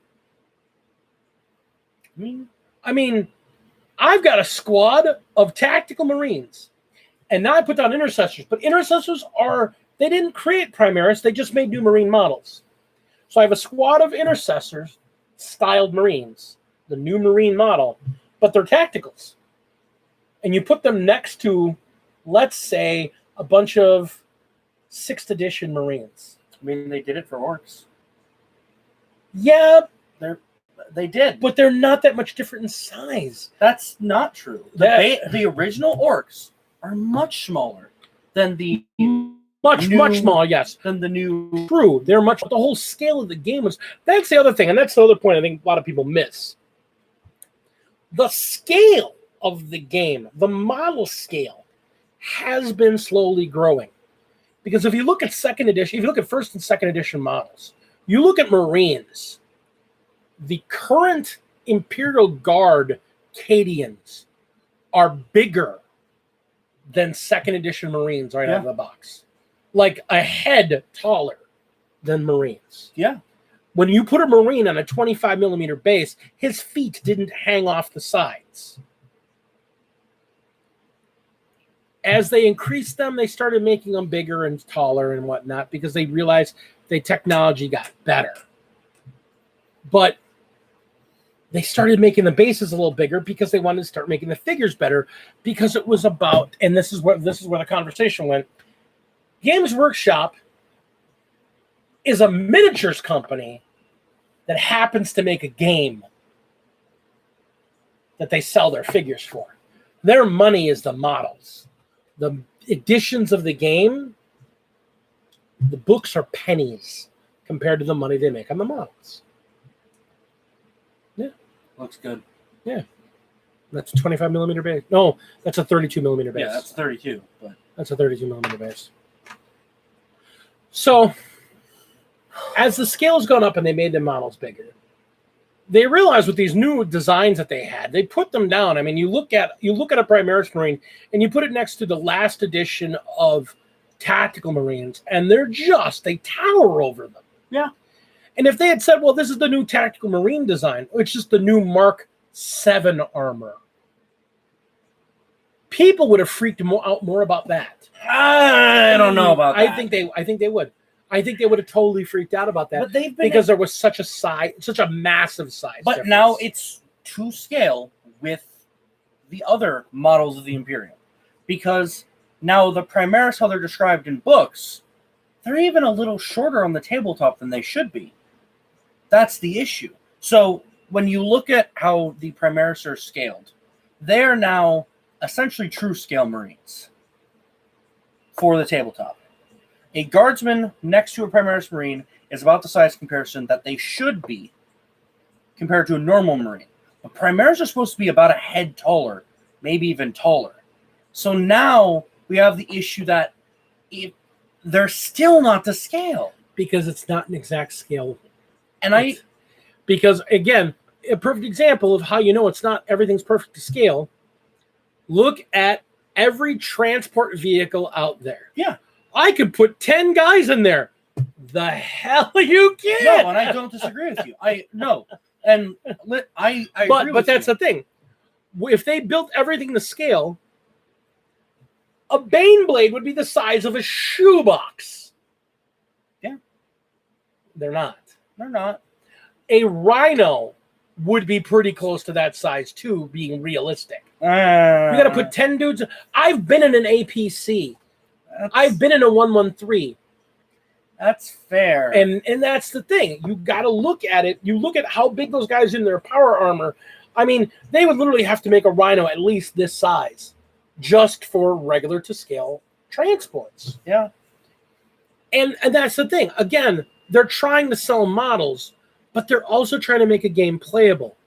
I mean, I've got a squad of tactical Marines, and now I put down intercessors. But intercessors they didn't create Primaris. They just made new Marine models. So I have a squad of intercessors, styled Marines, the new Marine model, but they're tacticals. And you put them next to, let's say, a bunch of 6th edition Marines. I mean, they did it for orcs. Yeah, they did. But they're not that much different in size. That's not true. The original orcs are much smaller than the much smaller, yes. Than the new. True. They're much. The whole scale of the game was. That's the other thing, and that's the other point I think a lot of people miss. The scale of the game, the model scale, has been slowly growing. Because if you look at 2nd edition, if you look at 1st and 2nd edition models, you look at Marines, the current Imperial Guard Cadians are bigger than 2nd edition Marines right out of the box. Like a head taller than Marines. Yeah. When you put a Marine on a 25 millimeter base, his feet didn't hang off the sides. As they increased them, they started making them bigger and taller and whatnot because they realized the technology got better. But they started making the bases a little bigger because they wanted to start making the figures better because it was about, and this is where the conversation went. Games Workshop is a miniatures company that happens to make a game that they sell their figures for. Their money is the models. The editions of the game, the books are pennies compared to the money they make on the models. Yeah. Looks good. Yeah. That's a 25 millimeter base. No, that's a 32 millimeter base. Yeah, that's 32. But That's a 32 millimeter base. So, as the scale's gone up and they made the models bigger, they realized with these new designs that they had, they put them down. I mean, you look at a Primaris Marine and you put it next to the last edition of Tactical Marines, and they tower over them. yeah, And if they had said, well, this is the new Tactical Marine design, it's just the new Mark 7 armor, people would have freaked out more about that. I don't know about that. I think they would. I think they would have totally freaked out about that. But they've been because there was such a massive size. But difference. now it's to scale with the other models of the Imperium, because now the Primaris, how they're described in books, they're even a little shorter on the tabletop than they should be. That's the issue. So when you look at how the Primaris are scaled, they are now essentially true scale Marines for the tabletop. A guardsman next to a Primaris Marine is about the size comparison that they should be compared to a normal Marine. But Primaris are supposed to be about a head taller, maybe even taller. So now we have the issue that they're still not to scale. Because it's not an exact scale. And because again, a perfect example of how you know it's not everything's perfect to scale. Look at every transport vehicle out there. Yeah. I could put 10 guys in there. The hell you can't. No, and I don't disagree with you. I agree but that's the thing. If they built everything to scale, a Bane blade would be the size of a shoebox. Yeah. They're not. They're not. A Rhino would be pretty close to that size too, being realistic. You got to put 10 dudes. I've been in an APC. I've been in a 113. That's fair. And that's the thing. You got to look at it. You look at how big those guys in their power armor. I mean, they would literally have to make a Rhino at least this size just for regular to scale transports. Yeah. And that's the thing. Again, they're trying to sell models, but they're also trying to make a game playable.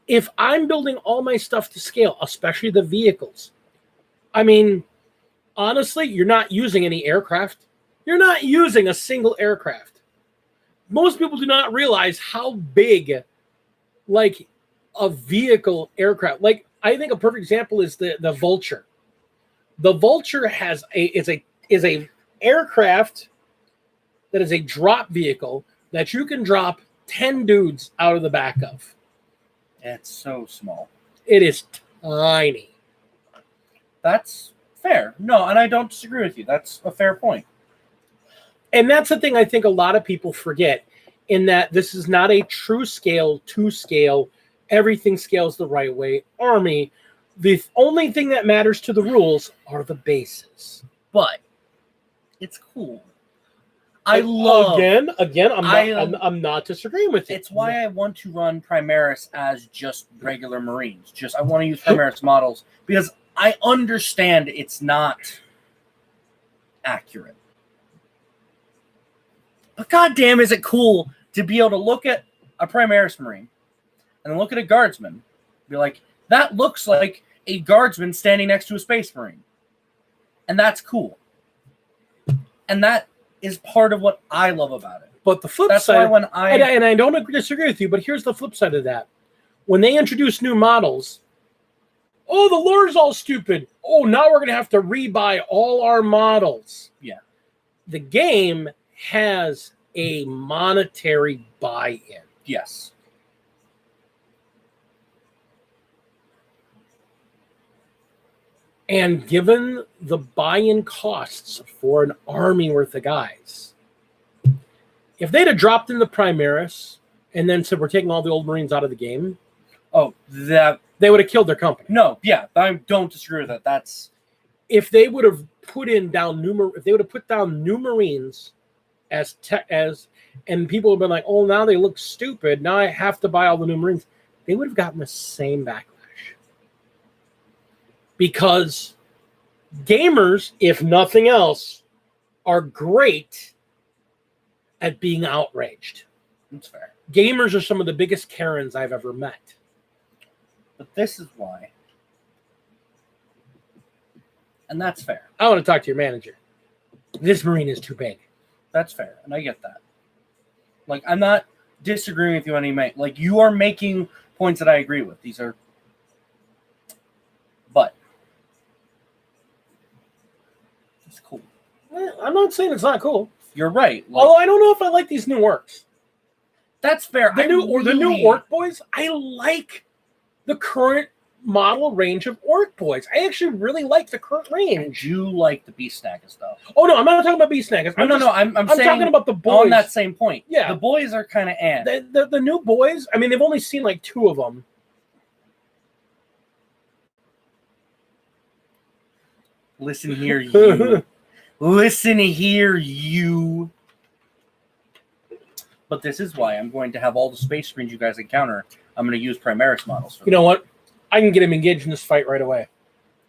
If I'm building all my stuff to scale, especially the vehicles, I mean, honestly, you're not using any aircraft. You're not using a single aircraft. Most people do not realize how big, like, a vehicle aircraft. Like, I think a perfect example is the Vulture. The Vulture is a aircraft that is a drop vehicle that you can drop 10 dudes out of the back of. It's so small. It is tiny. That's fair. No, and I don't disagree with you. That's a fair point. And that's the thing I think a lot of people forget, in that this is not a true scale to scale. Everything scales the right way. Army, the only thing that matters to the rules are the bases. But it's cool. I love again. I'm not disagreeing with you. It's why I want to run Primaris as just regular Marines. I want to use Primaris models because I understand it's not accurate. But goddamn, is it cool to be able to look at a Primaris Marine and then look at a Guardsman, and be like, that looks like a Guardsman standing next to a Space Marine, and that's cool. And that is part of what I love about it. But the flip side, and I don't disagree with you, but here's the flip side of that. When they introduce new models, oh, the lore's all stupid. Oh, now we're going to have to rebuy all our models. Yeah. The game has a monetary buy-in. Yes. And given the buy-in costs for an army worth of guys, if they'd have dropped in the Primaris and then said we're taking all the old Marines out of the game, they would have killed their company. No, yeah, I don't disagree with that. That's if they would have put down new Marines and people have been like, oh, now they look stupid. Now I have to buy all the new Marines. They would have gotten the same backlash. Because gamers, if nothing else, are great at being outraged. That's fair. Gamers are some of the biggest Karens I've ever met. But this is why And that's fair. I want to talk to your manager. This marine is too big. That's fair. And I get that. Like, I'm not disagreeing with you on any like, you are making points that I agree with. These are, but it's cool. I'm not saying it's not cool. You're right. Like, Although I don't know if I like these new orcs. That's fair. The new orc boys, I like the current model range of orc boys. I actually really like the current range. You like the beast snagger stuff. Oh no, I'm not talking about beast snaggers. I'm saying talking about the boys on that same point. Yeah. The boys are kind of the new boys. I mean, they've only seen like 2 of them. Listen here, you. Listen here, you. But this is why I'm going to have all the space marines you guys encounter. I'm going to use Primaris models for You know what? I can get him engaged in this fight right away.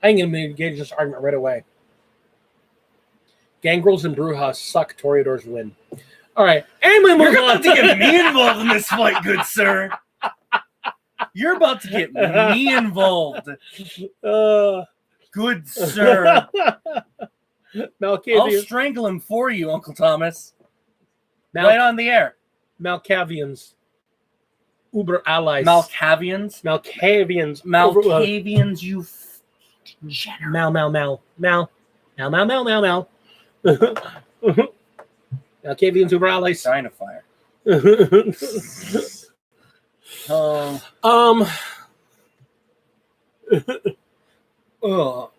I can get him engaged in this argument right away. Gangrels and Brujas suck. Toreadors win. All right. And we move You're on about to get me involved in this fight, good sir. You're about to get me involved. Good sir. Malkavians. I'll strangle him for you, Uncle Thomas. Mal- Right on the air. Malkavians. Uber allies. Malkavians? Malkavians. Malkavians, you general. Mal. Malkavians, Uber allies. Sign of fire. Oh. Oh.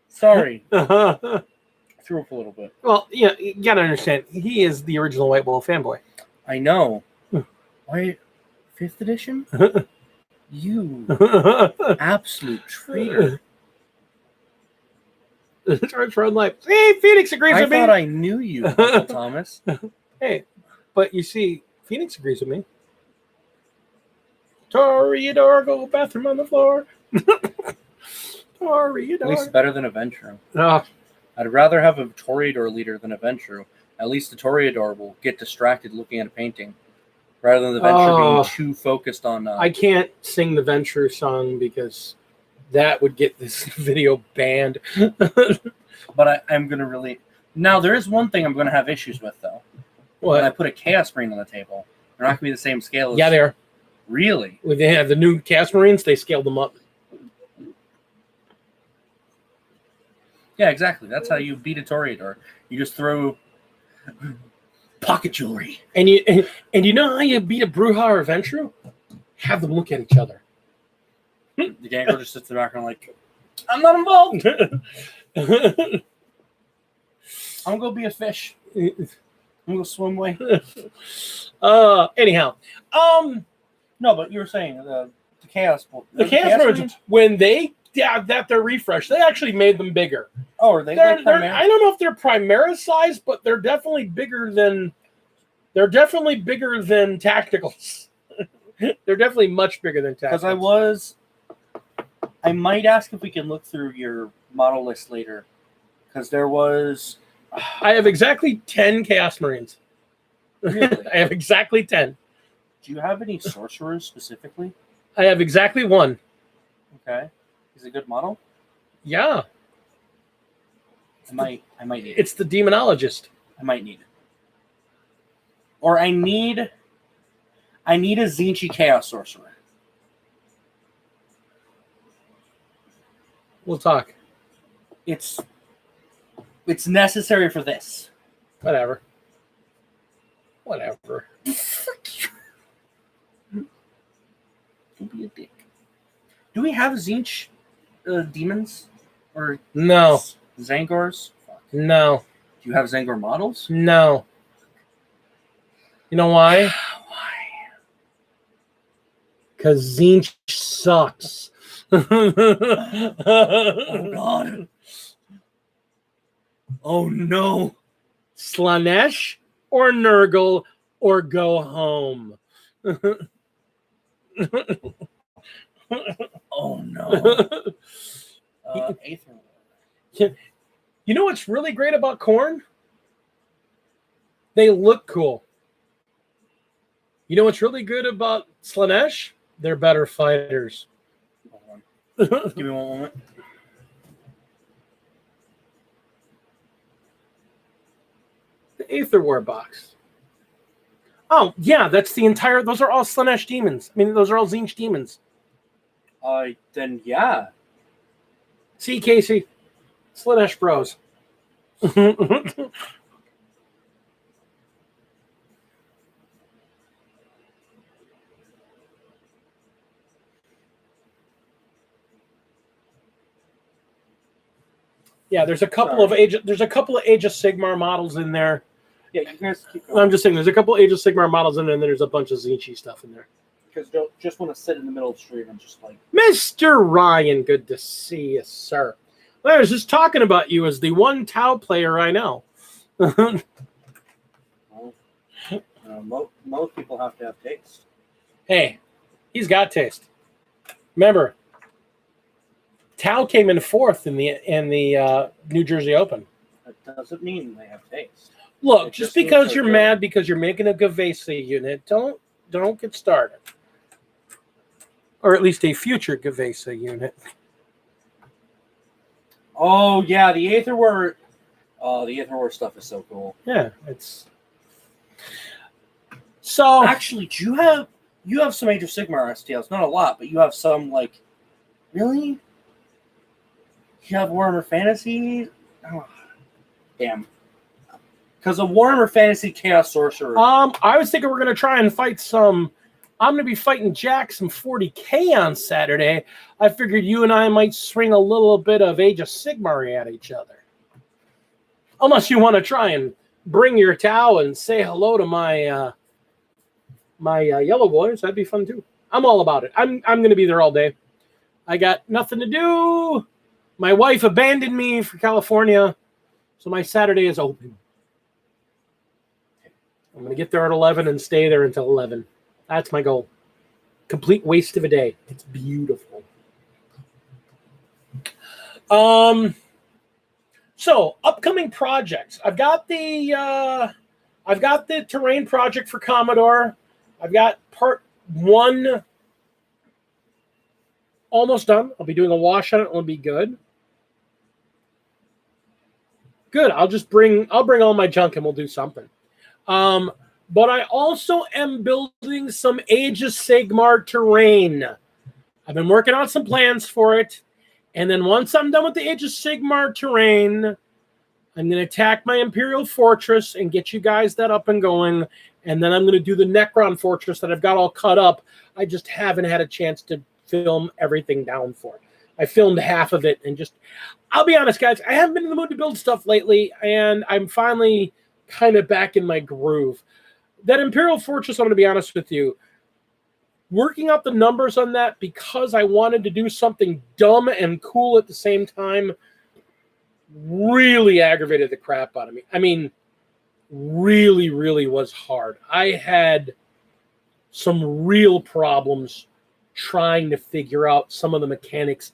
Sorry. Threw up a little bit. Well, yeah, you gotta understand, he is the original White Wolf fanboy. I know. Wait, 5th edition? You absolute traitor. Charge run life. Hey, Phoenix agrees I with me. thought I knew you, Uncle Thomas. Hey, but you see, Phoenix agrees with me. Toreador, go bathroom on the floor. Toreador. At least better than a Ventru. Oh, I'd rather have a Toreador leader than a Ventru. At least the Toreador will get distracted looking at a painting, rather than the Ventru being too focused on... I can't sing the Ventru song because that would get this video banned. But I'm going to really... Now, there is one thing I'm going to have issues with, though. What? When I put a Chaos Marine on the table, they're not going to be the same scale as... Yeah, they are. Really? When they have the new Chaos Marines, they scaled them up. Yeah, exactly. That's how you beat a Toreador. You just throw pocket jewelry. And you know how you beat a Bruja or a Ventru? Have them look at each other. The Gangrel just sits in the background like, I'm not involved. I'm going to be a fish. I'm going to swim away. Anyhow. No, but you were saying the Chaos... The Chaos Marines, when they got their refresh, they actually made them bigger. Oh, are they? I don't know if they're Primaris size, but they're definitely bigger than Tacticals. They're definitely much bigger than Tacticals. Because I might ask if we can look through your model list later. Because there was... I have exactly 10 Chaos Marines. Really? I have exactly 10. Do you have any sorcerers specifically? I have exactly 1. Okay. Is it a good model? Yeah. I might need it. It's the Demonologist. I might need it. Or I need a Zinchi Chaos Sorcerer. We'll talk. It's necessary for this. Whatever. Don't be a dick. Do we have Zinch demons? Or No. Zangors? Fuck. No. Do you have Zangor models? No. You know why? Why? Because Zinch sucks. Oh, God. Oh, no. Slanesh or Nurgle or go home. Oh, no. Aether. You know what's really great about Khorne? They look cool. You know what's really good about Slanesh? They're better fighters. Give me one moment. The Aether War box. Oh, yeah, that's the entire... Those are all Slaanesh demons. I mean, those are all Tzeentch demons. Then yeah. See, Casey? Slaanesh bros. Yeah, there's a couple of Age of Sigmar models in there. Yeah, you guys keep going. I'm just saying, there's a couple of Age of Sigmar models in there, and then there's a bunch of Tzeentch stuff in there. Because don't just want to sit in the middle of the stream and just like... Mr. Ryan, good to see you, sir. I was just talking about you as the one Tau player I know. Well, most people have to have taste. Hey, he's got taste. Remember, Tau came in 4th in the New Jersey Open. That doesn't mean they have taste. Look, just because you're mad because you're making a Gavesa unit, don't get started. Or at least a future Gavesa unit. Oh yeah, the Aether War. The Aether War stuff is so cool. Yeah, it's so. Actually, you have some Age of Sigmar STLs? Not a lot, but you have some. Like, really? You have Warhammer Fantasy? Oh, damn. Because of Warhammer Fantasy Chaos Sorcerer. I was thinking we're gonna try and fight some. I'm gonna be fighting Jack some 40K on Saturday. I figured you and I might swing a little bit of Age of Sigmar at each other. Unless you want to try and bring your Tau and say hello to my yellow boys, that'd be fun too. I'm all about it. I'm gonna be there all day. I got nothing to do. My wife abandoned me for California, so my Saturday is open. I'm gonna get there at 11 and stay there until 11. That's my goal. Complete waste of a day. It's beautiful. So upcoming projects. I've got the terrain project for Commodore. I've got part 1 almost done. I'll be doing a wash on it. It'll be good. Good. I'll bring all my junk and we'll do something. But I also am building some Age of Sigmar terrain. I've been working on some plans for it. And then once I'm done with the Age of Sigmar terrain, I'm going to attack my Imperial Fortress and get you guys that up and going. And then I'm going to do the Necron Fortress that I've got all cut up. I just haven't had a chance to film everything down for it. I filmed half of it and I'll be honest, guys, I haven't been in the mood to build stuff lately. And I'm finally kind of back in my groove. That Imperial Fortress, I'm going to be honest with you, working out the numbers on that because I wanted to do something dumb and cool at the same time really aggravated the crap out of me. I mean, really, really was hard. I had some real problems trying to figure out some of the mechanics.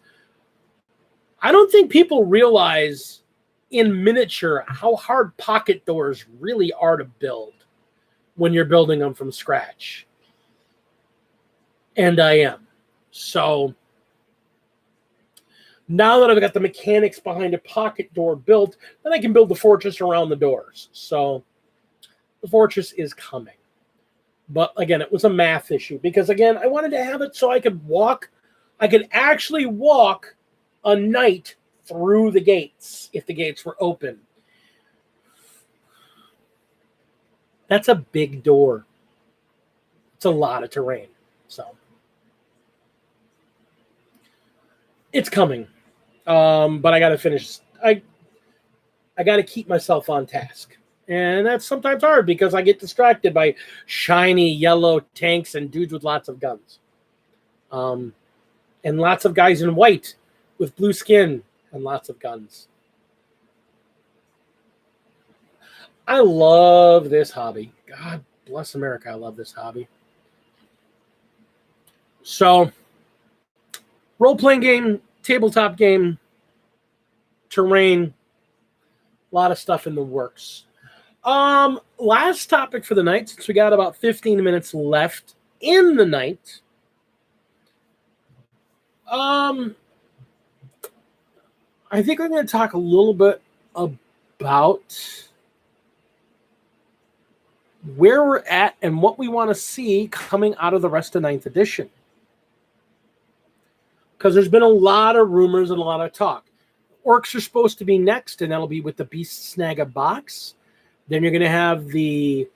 I don't think people realize in miniature how hard pocket doors really are to build when you're building them from scratch. And I am. So now that I've got the mechanics behind a pocket door built, then I can build the fortress around the doors. So the fortress is coming. But again, it was a math issue because again, I wanted to have it so I could actually walk a knight through the gates if the gates were open. That's a big door. It's a lot of terrain. So it's coming. But I got to finish. I got to keep myself on task. And that's sometimes hard because I get distracted by shiny yellow tanks and dudes with lots of guns. And lots of guys in white with blue skin and lots of guns. I love this hobby. God bless America. I love this hobby. So, role-playing game, tabletop game, terrain, a lot of stuff in the works. Last topic for the night, since we got about 15 minutes left in the night. I think I'm going to talk a little bit about where we're at and what we want to see coming out of the rest of 9th edition. Because there's been a lot of rumors and a lot of talk. Orcs are supposed to be next, and that'll be with the Beast Snaga box. Then you're going to have the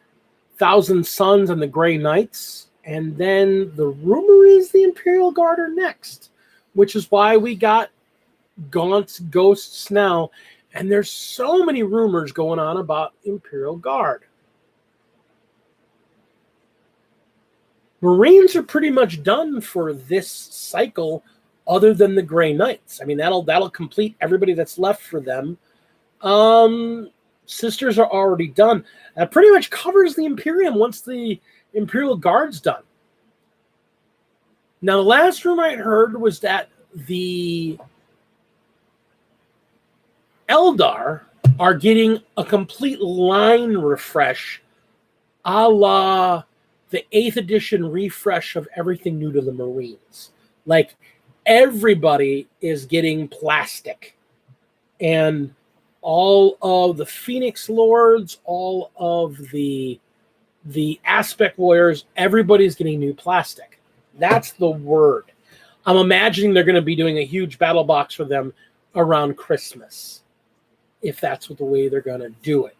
Thousand Suns and the Grey Knights. And then the rumor is the Imperial Guard are next, which is why we got Gaunt's Ghosts now. And there's so many rumors going on about Imperial Guard. Marines are pretty much done for this cycle, other than the Grey Knights. I mean, that'll complete everybody that's left for them. Sisters are already done. That pretty much covers the Imperium once the Imperial Guard's done. Now, the last rumor I heard was that the Eldar are getting a complete line refresh, a la the 8th edition refresh of everything new to the Marines. Like, everybody is getting plastic. And all of the Phoenix Lords, all of the Aspect Warriors, everybody's getting new plastic. That's the word. I'm imagining they're going to be doing a huge battle box for them around Christmas, if that's the way they're going to do it.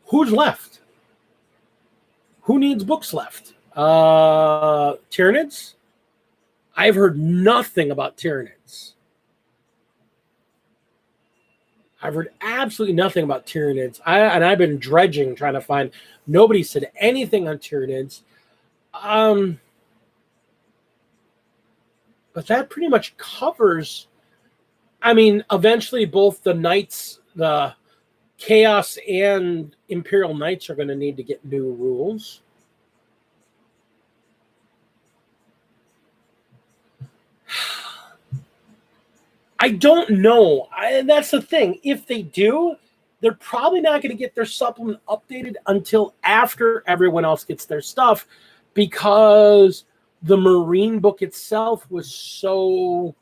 Who's left? Who needs books left? Tyranids? I've heard nothing about Tyranids. I've heard absolutely nothing about Tyranids. I've been dredging, trying to find. Nobody said anything on Tyranids. But that pretty much covers. I mean, eventually both the Knights, the Chaos and Imperial Knights are going to need to get new rules. I don't know. That's the thing. If they do, they're probably not going to get their supplement updated until after everyone else gets their stuff, because the Marine book itself was so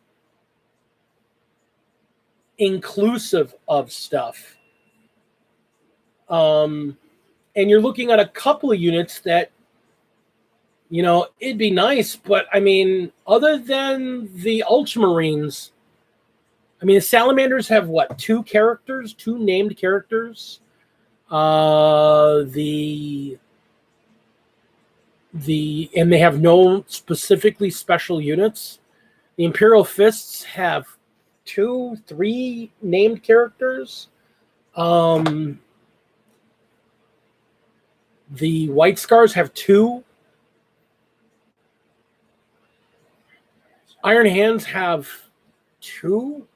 inclusive of stuff. And you're looking at a couple of units that, you know, it'd be nice, but I mean, other than the Ultramarines, I mean, the Salamanders have what, 2 named characters? And they have no specifically special units. The Imperial Fists have 2, 3 named characters. The White Scars have 2. Iron Hands have 2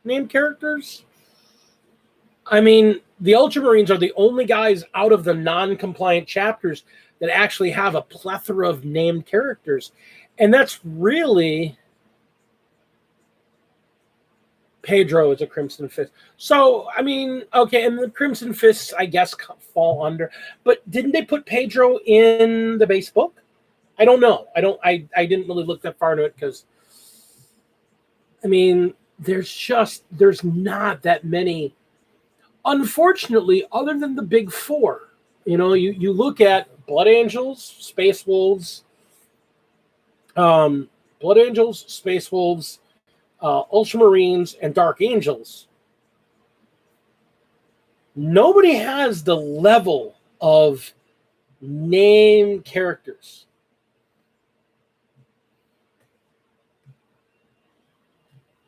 named characters. I mean, the Ultramarines are the only guys out of the non-compliant chapters that actually have a plethora of named characters. And that's really Pedro is a Crimson Fist. So, I mean, okay, and the Crimson Fists, I guess, fall under. But didn't they put Pedro in the base book? I don't know. I didn't really look that far into it because, I mean, there's not that many, unfortunately, other than the big 4. You know, you look at Blood Angels, Space Wolves, Ultramarines, and Dark Angels. Nobody has the level of named characters.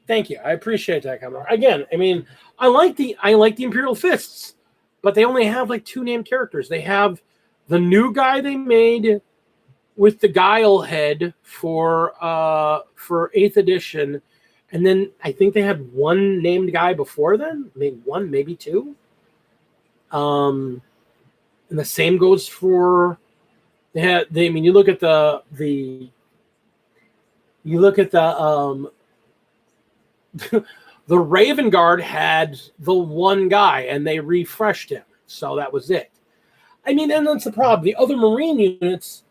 Thank you. I appreciate that, Commodore. Again, I mean, I like the Imperial Fists, but they only have like 2 named characters. They have the new guy they made with the Guile head for 8th edition, and then I think they had 1 named guy before then, maybe 1, maybe 2. And the same goes for I mean, you look at the the Raven Guard had the 1 guy, and they refreshed him. So that was it. I mean, and that's the problem. The other Marine units,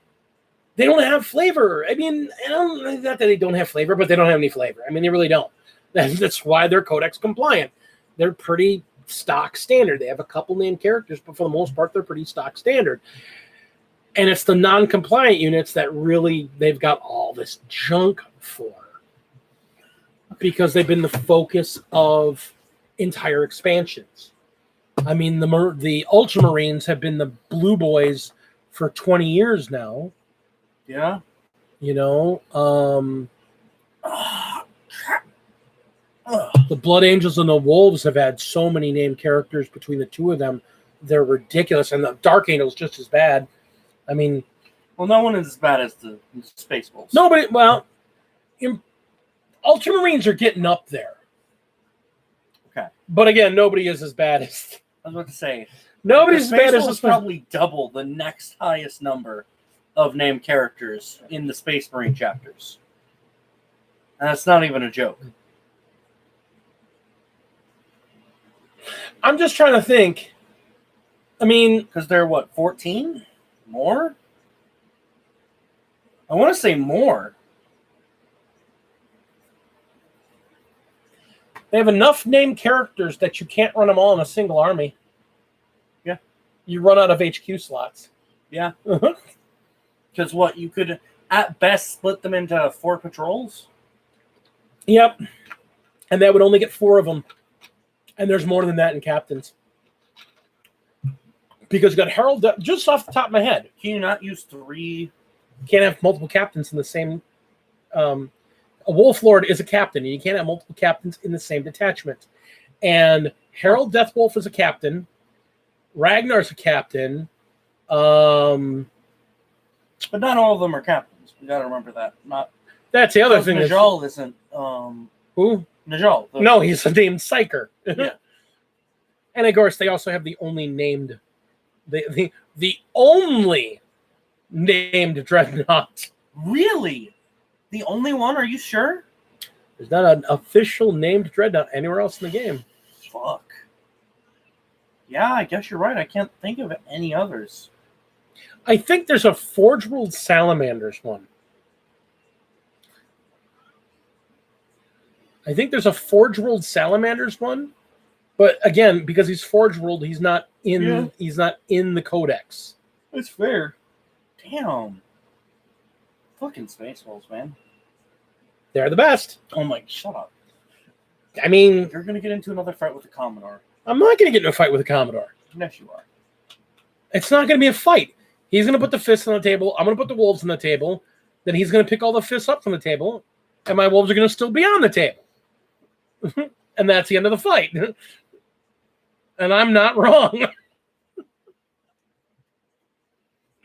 they don't have flavor. I mean, not that they don't have flavor, but they don't have any flavor. I mean, they really don't. That's why they're Codex compliant. They're pretty stock standard. They have a couple named characters, but for the most part, they're pretty stock standard. And it's the non-compliant units that really they've got all this junk for, because they've been the focus of entire expansions. I mean, the Ultramarines have been the Blue Boys for 20 years now. Yeah. You know, the Blood Angels and the Wolves have had so many named characters between the two of them. They're ridiculous. And the Dark Angels just as bad. I mean, well, no one is as bad as the Space Wolves. Nobody, well, Ultramarines are getting up there. Okay. But again, nobody is as bad as... I was about to say, nobody's as bad as... Wolves probably double the next highest number of named characters in the Space Marine chapters. And that's not even a joke. I'm just trying to think. I mean... Because they're, what, 14? More? I want to say more. They have enough named characters that you can't run them all in a single army. Yeah. You run out of HQ slots. Yeah. Because what, you could at best split them into 4 patrols? Yep. And that would only get 4 of them. And there's more than that in captains. Because you got Herald, just off the top of my head. Can you not use 3? You can't have multiple captains in the same... a Wolf Lord is a captain, and you can't have multiple captains in the same detachment. And Herald Deathwolf is a captain. Ragnar's a captain. But not all of them are captains. We got to remember that. Not. That's the other thing. Najal isn't. Who? Najal. No, he's a named Psyker. Yeah. And of course, they also have the only named, the only named Dreadnought. Really? The only one? Are you sure? There's not an official named Dreadnought anywhere else in the game. Fuck. Yeah, I guess you're right. I can't think of any others. I think there's a Forge Ruled Salamanders one. But again, because he's Forge Ruled, he's not in the Codex. That's fair. Damn. Fucking Space Wolves, man. They're the best. Oh my, shut up. I mean, you're going to get into another fight with the Commodore. I'm not going to get into a fight with the Commodore. Yes, you are. It's not going to be a fight. He's going to put the fists on the table. I'm going to put the wolves on the table. Then he's going to pick all the fists up from the table. And my wolves are going to still be on the table. And that's the end of the fight. And I'm not wrong.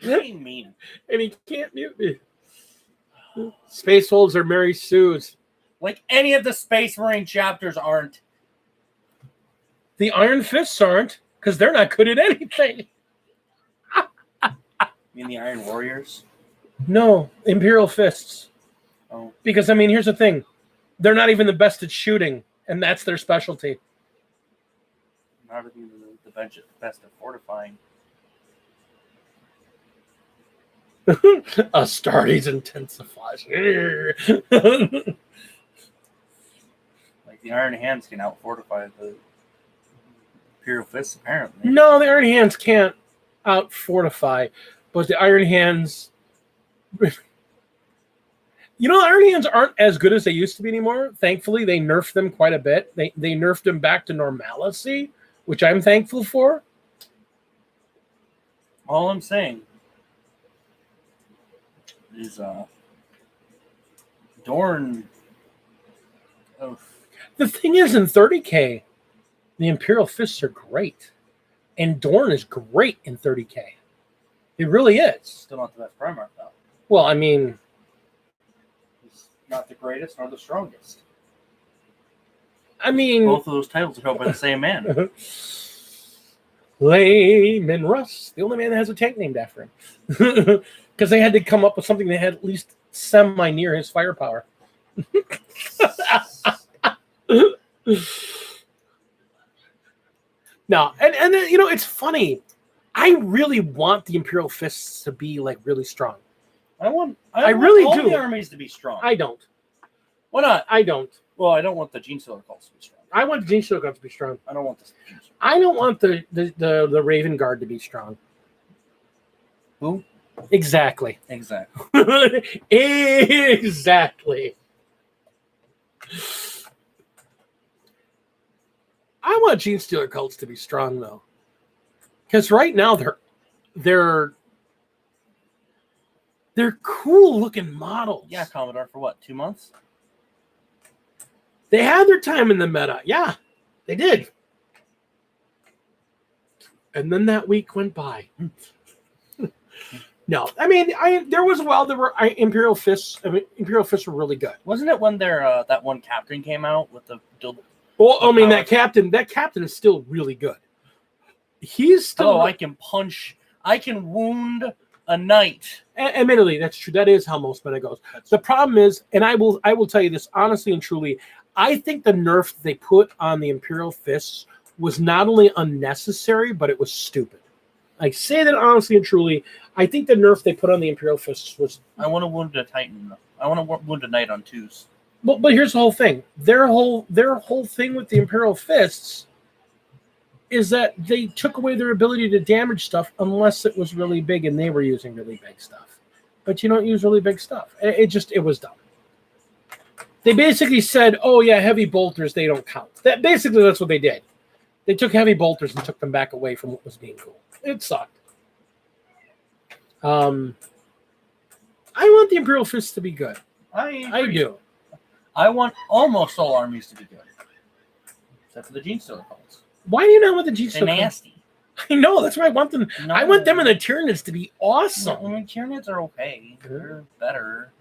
What do you mean? And he can't mute me. Space Wolves are Mary Sue's. Like any of the Space Marine chapters aren't. The Iron Fists aren't, because they're not good at anything. You mean the Iron Warriors? No, Imperial Fists. Oh. Because, I mean, here's the thing. They're not even the best at shooting, and that's their specialty. Not even the best at fortifying. Astartes intensifies. Like the Iron Hands can out-fortify the Imperial Fists, apparently. No, the Iron Hands can't out-fortify, but the Iron Hands... You know, the Iron Hands aren't as good as they used to be anymore. Thankfully, they nerfed them quite a bit. They nerfed them back to normalcy, which I'm thankful for. All I'm saying is Dorn. Oh. The thing is, in 30K, the Imperial Fists are great. And Dorn is great in 30K. It really is. Still not the best Primarch, though. Well, I mean... Not the greatest nor the strongest. I mean... Both of those titles are held by the same man. Layman Russ, the only man that has a tank named after him. Because they had to come up with something that had at least semi-near his firepower. No, and you know, it's funny. I really want the Imperial Fists to be, like, really strong. I really want all do. the armies to be strong. I don't. Why not? I don't. Well, I don't want the Gene Stealer cults to be strong. I want the Gene Stealer cults to be strong. I don't want this. I don't want the Raven Guard to be strong. Who? Exactly. Exactly. Exactly. I want Gene Stealer cults to be strong though, because right now they're cool looking models. Yeah, Commodore, for what, 2 months? They had their time in the meta. Yeah, they did. And then that week went by. No, I mean, there was a while there were Imperial Fists. I mean, Imperial Fists were really good. Wasn't it when their that one captain came out with the? Well, I mean, that captain is still really good. He's still. Oh, I can wound a knight. Admittedly, that's true. That is how most meta goes. The problem is, and I will tell you this honestly and truly, I think the nerf they put on the Imperial Fists was not only unnecessary, but it was stupid. I say that honestly and truly. I think the nerf they put on the Imperial Fists was. I want to wound a Titan. I want to wound a knight on 2s. But here's the whole thing. Their whole thing with the Imperial Fists is that they took away their ability to damage stuff unless it was really big and they were using really big stuff. But you don't use really big stuff. It was dumb. They basically said, "Oh yeah, heavy bolters, they don't count." That's what they did. They took heavy bolters and took them back away from what was being cool. It sucked. I want the Imperial Fists to be good. I do. I want almost all armies to be good, except for the Gene Stealer cults. Why do you not want the Gene Stealer? They're nasty. I know. That's why I want them. No. I want them and the Tyranids to be awesome. I mean, Tyranids are okay. They're better.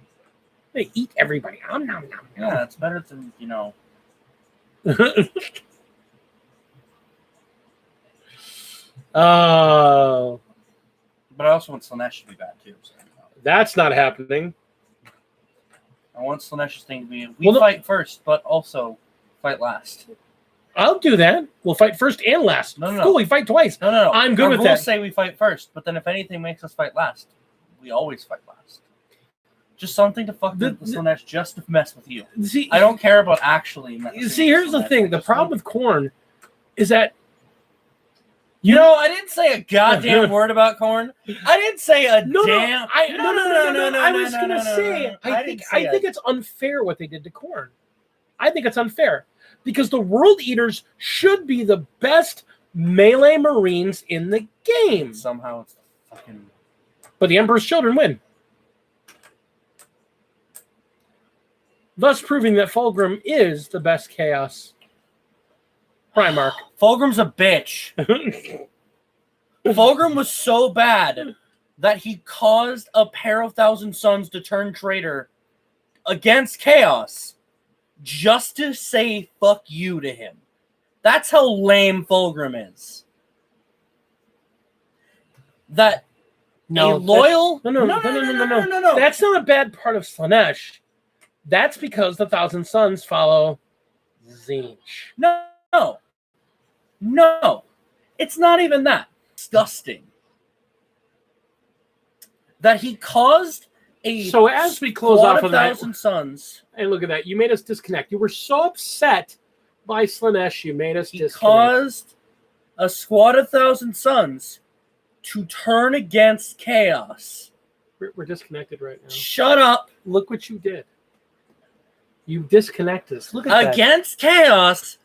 They eat everybody. Nom, nom, nom, nom. Yeah, it's better than Oh. But I also want Slaanesh to be bad too. So. That's not happening. I want Slaanesh's thing to be fight first, but also fight last. I'll do that. We'll fight first and last. No. Cool, we fight twice. No. I'm good with that. Our rules say we fight first, but then if anything makes us fight last, we always fight last. Just something to fuck with Slaanesh just to mess with you. See, I don't care about actually messing. See, here's the thing. The problem with Khorne is that I didn't say a goddamn word about Khorne. I didn't say a damn. I was gonna say. I think it's unfair what they did to Khorne. I think it's unfair because the World Eaters should be the best melee Marines in the game. Somehow it's fucking. But the Emperor's Children win, thus proving that Fulgrim is the best Chaos Primarch. Fulgrim's a bitch. Fulgrim was so bad that he caused a pair of Thousand Sons to turn traitor against Chaos just to say fuck you to him. That's how lame Fulgrim is. No. That's not a bad part of Slaanesh. That's because the Thousand Sons follow Tzeentch. No. It's not even that. Disgusting. That he caused a. So as we close off of that, Thousand Sons. And look at that, you made us disconnect. You were so upset by Slaanesh, you made us disconnect. He caused a squad of Thousand Sons to turn against Chaos. We're disconnected right now. Shut up. Look what you did. You disconnected us. Look at that. Against Chaos,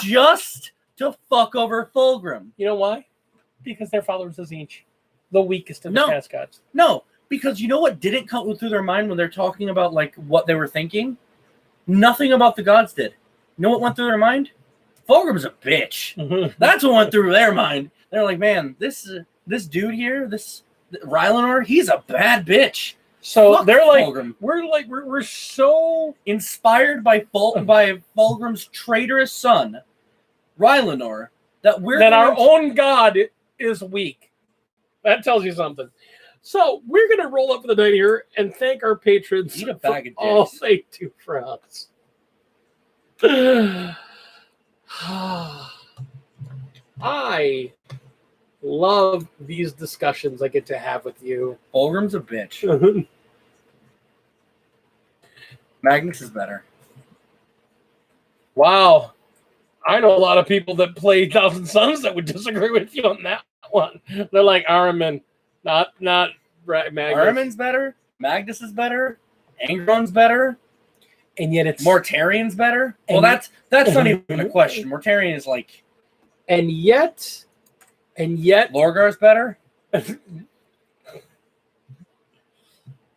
just to fuck over Fulgrim. You know why? Because they're followers of Tzeentch, the weakest of the mascots. No, because you know what didn't come through their mind when they're talking about like what they were thinking? Nothing about the gods did. You know what went through their mind? Fulgrim's a bitch. That's what went through their mind. They're like, man, this dude here, this Rylanor, he's a bad bitch. So fuck they're like, Fulgrim. we're so inspired by Fulgrim's traitorous son, Rylanor, that our own god is weak. That tells you something. So we're gonna roll up for the night here and thank our patrons Eat a bag of all dicks. they do for us. I love these discussions I get to have with you. Fulgrim's a bitch. Magnus is better. Wow. I know a lot of people that play Thousand Suns that would disagree with you on that one. They're like Ahriman, not Magnus. Ahriman's better. Magnus is better. Angron's better. And yet it's Mortarian's better. Well, that's not even a question. Mortarian is like. And yet, Lorgar's better.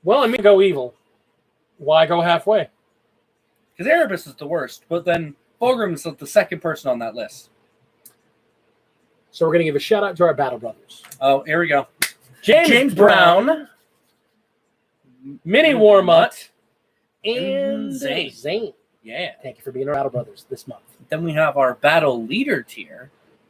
Well, I'm gonna go evil. Why go halfway? Because Erebus is the worst, but then Fulgrim's the second person on that list. So we're gonna give a shout out to our battle brothers. Oh, here we go. James Brown, Mini Warmutt, and Zane. Yeah. Thank you for being our battle brothers this month. Then we have our battle leader tier,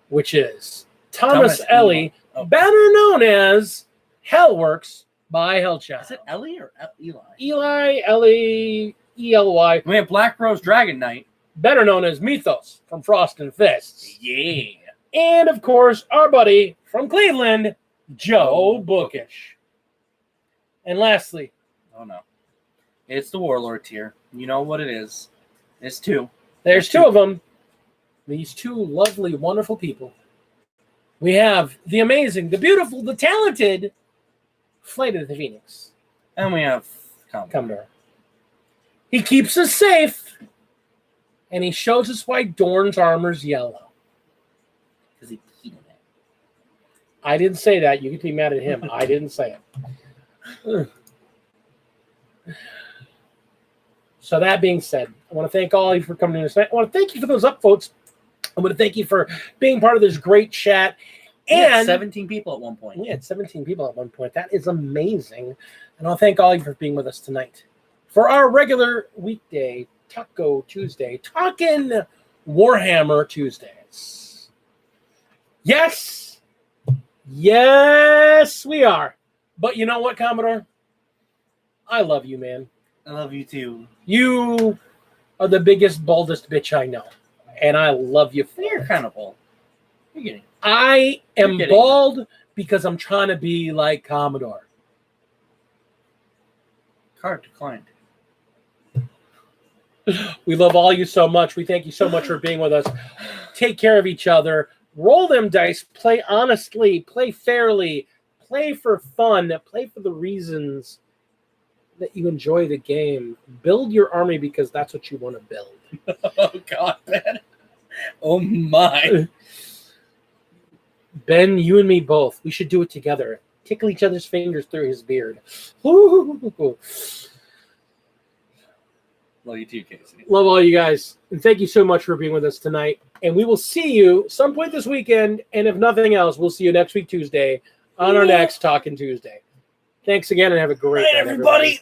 which is Thomas Ellie, oh. better known as Hellworks by Hellchild. Is it Ellie or Eli? Eli, Ellie, ELY. We have Black Rose Dragon Knight, better known as Mythos from Frost and Fists. Yeah. And of course, our buddy from Cleveland, Joe Bookish. And lastly, oh no, it's the Warlord tier. You know what it is. It's two. There's two of them. These two lovely, wonderful people. We have the amazing, the beautiful, the talented Flight of the Phoenix. And we have Commodore. He keeps us safe, and he shows us why Dorn's armor's yellow. Because he peed in it. I didn't say that. You get to be mad at him. I didn't say it. So that being said, I want to thank all of you for coming in tonight. I want to thank you for those upvotes. I want to thank you for being part of this great chat. And 17 people at one point. We had 17 people at one point. That is amazing. And I'll thank all of you for being with us tonight. For our regular weekday Taco Tuesday, Talkin Warhammer Tuesdays. Yes, we are. But you know what, Commodore? I love you, man. I love you too. You are the biggest, baldest bitch I know. And I love you for it. You're kind of bald. You're getting. I am bald because I'm trying to be like Commodore. Card declined. We love all you so much. We thank you so much for being with us. Take care of each other. Roll them dice. Play honestly. Play fairly. Play for fun. Play for the reasons that you enjoy the game. Build your army because that's what you want to build. Oh, God, Ben. Oh, my. Ben, you and me both. We should do it together. Tickle each other's fingers through his beard. Ooh. Love you too, Casey. Love all you guys. And thank you so much for being with us tonight. And we will see you some point this weekend. And if nothing else, we'll see you next week, Tuesday, on our next Talkin' Tuesday. Thanks again and have a great night, everybody.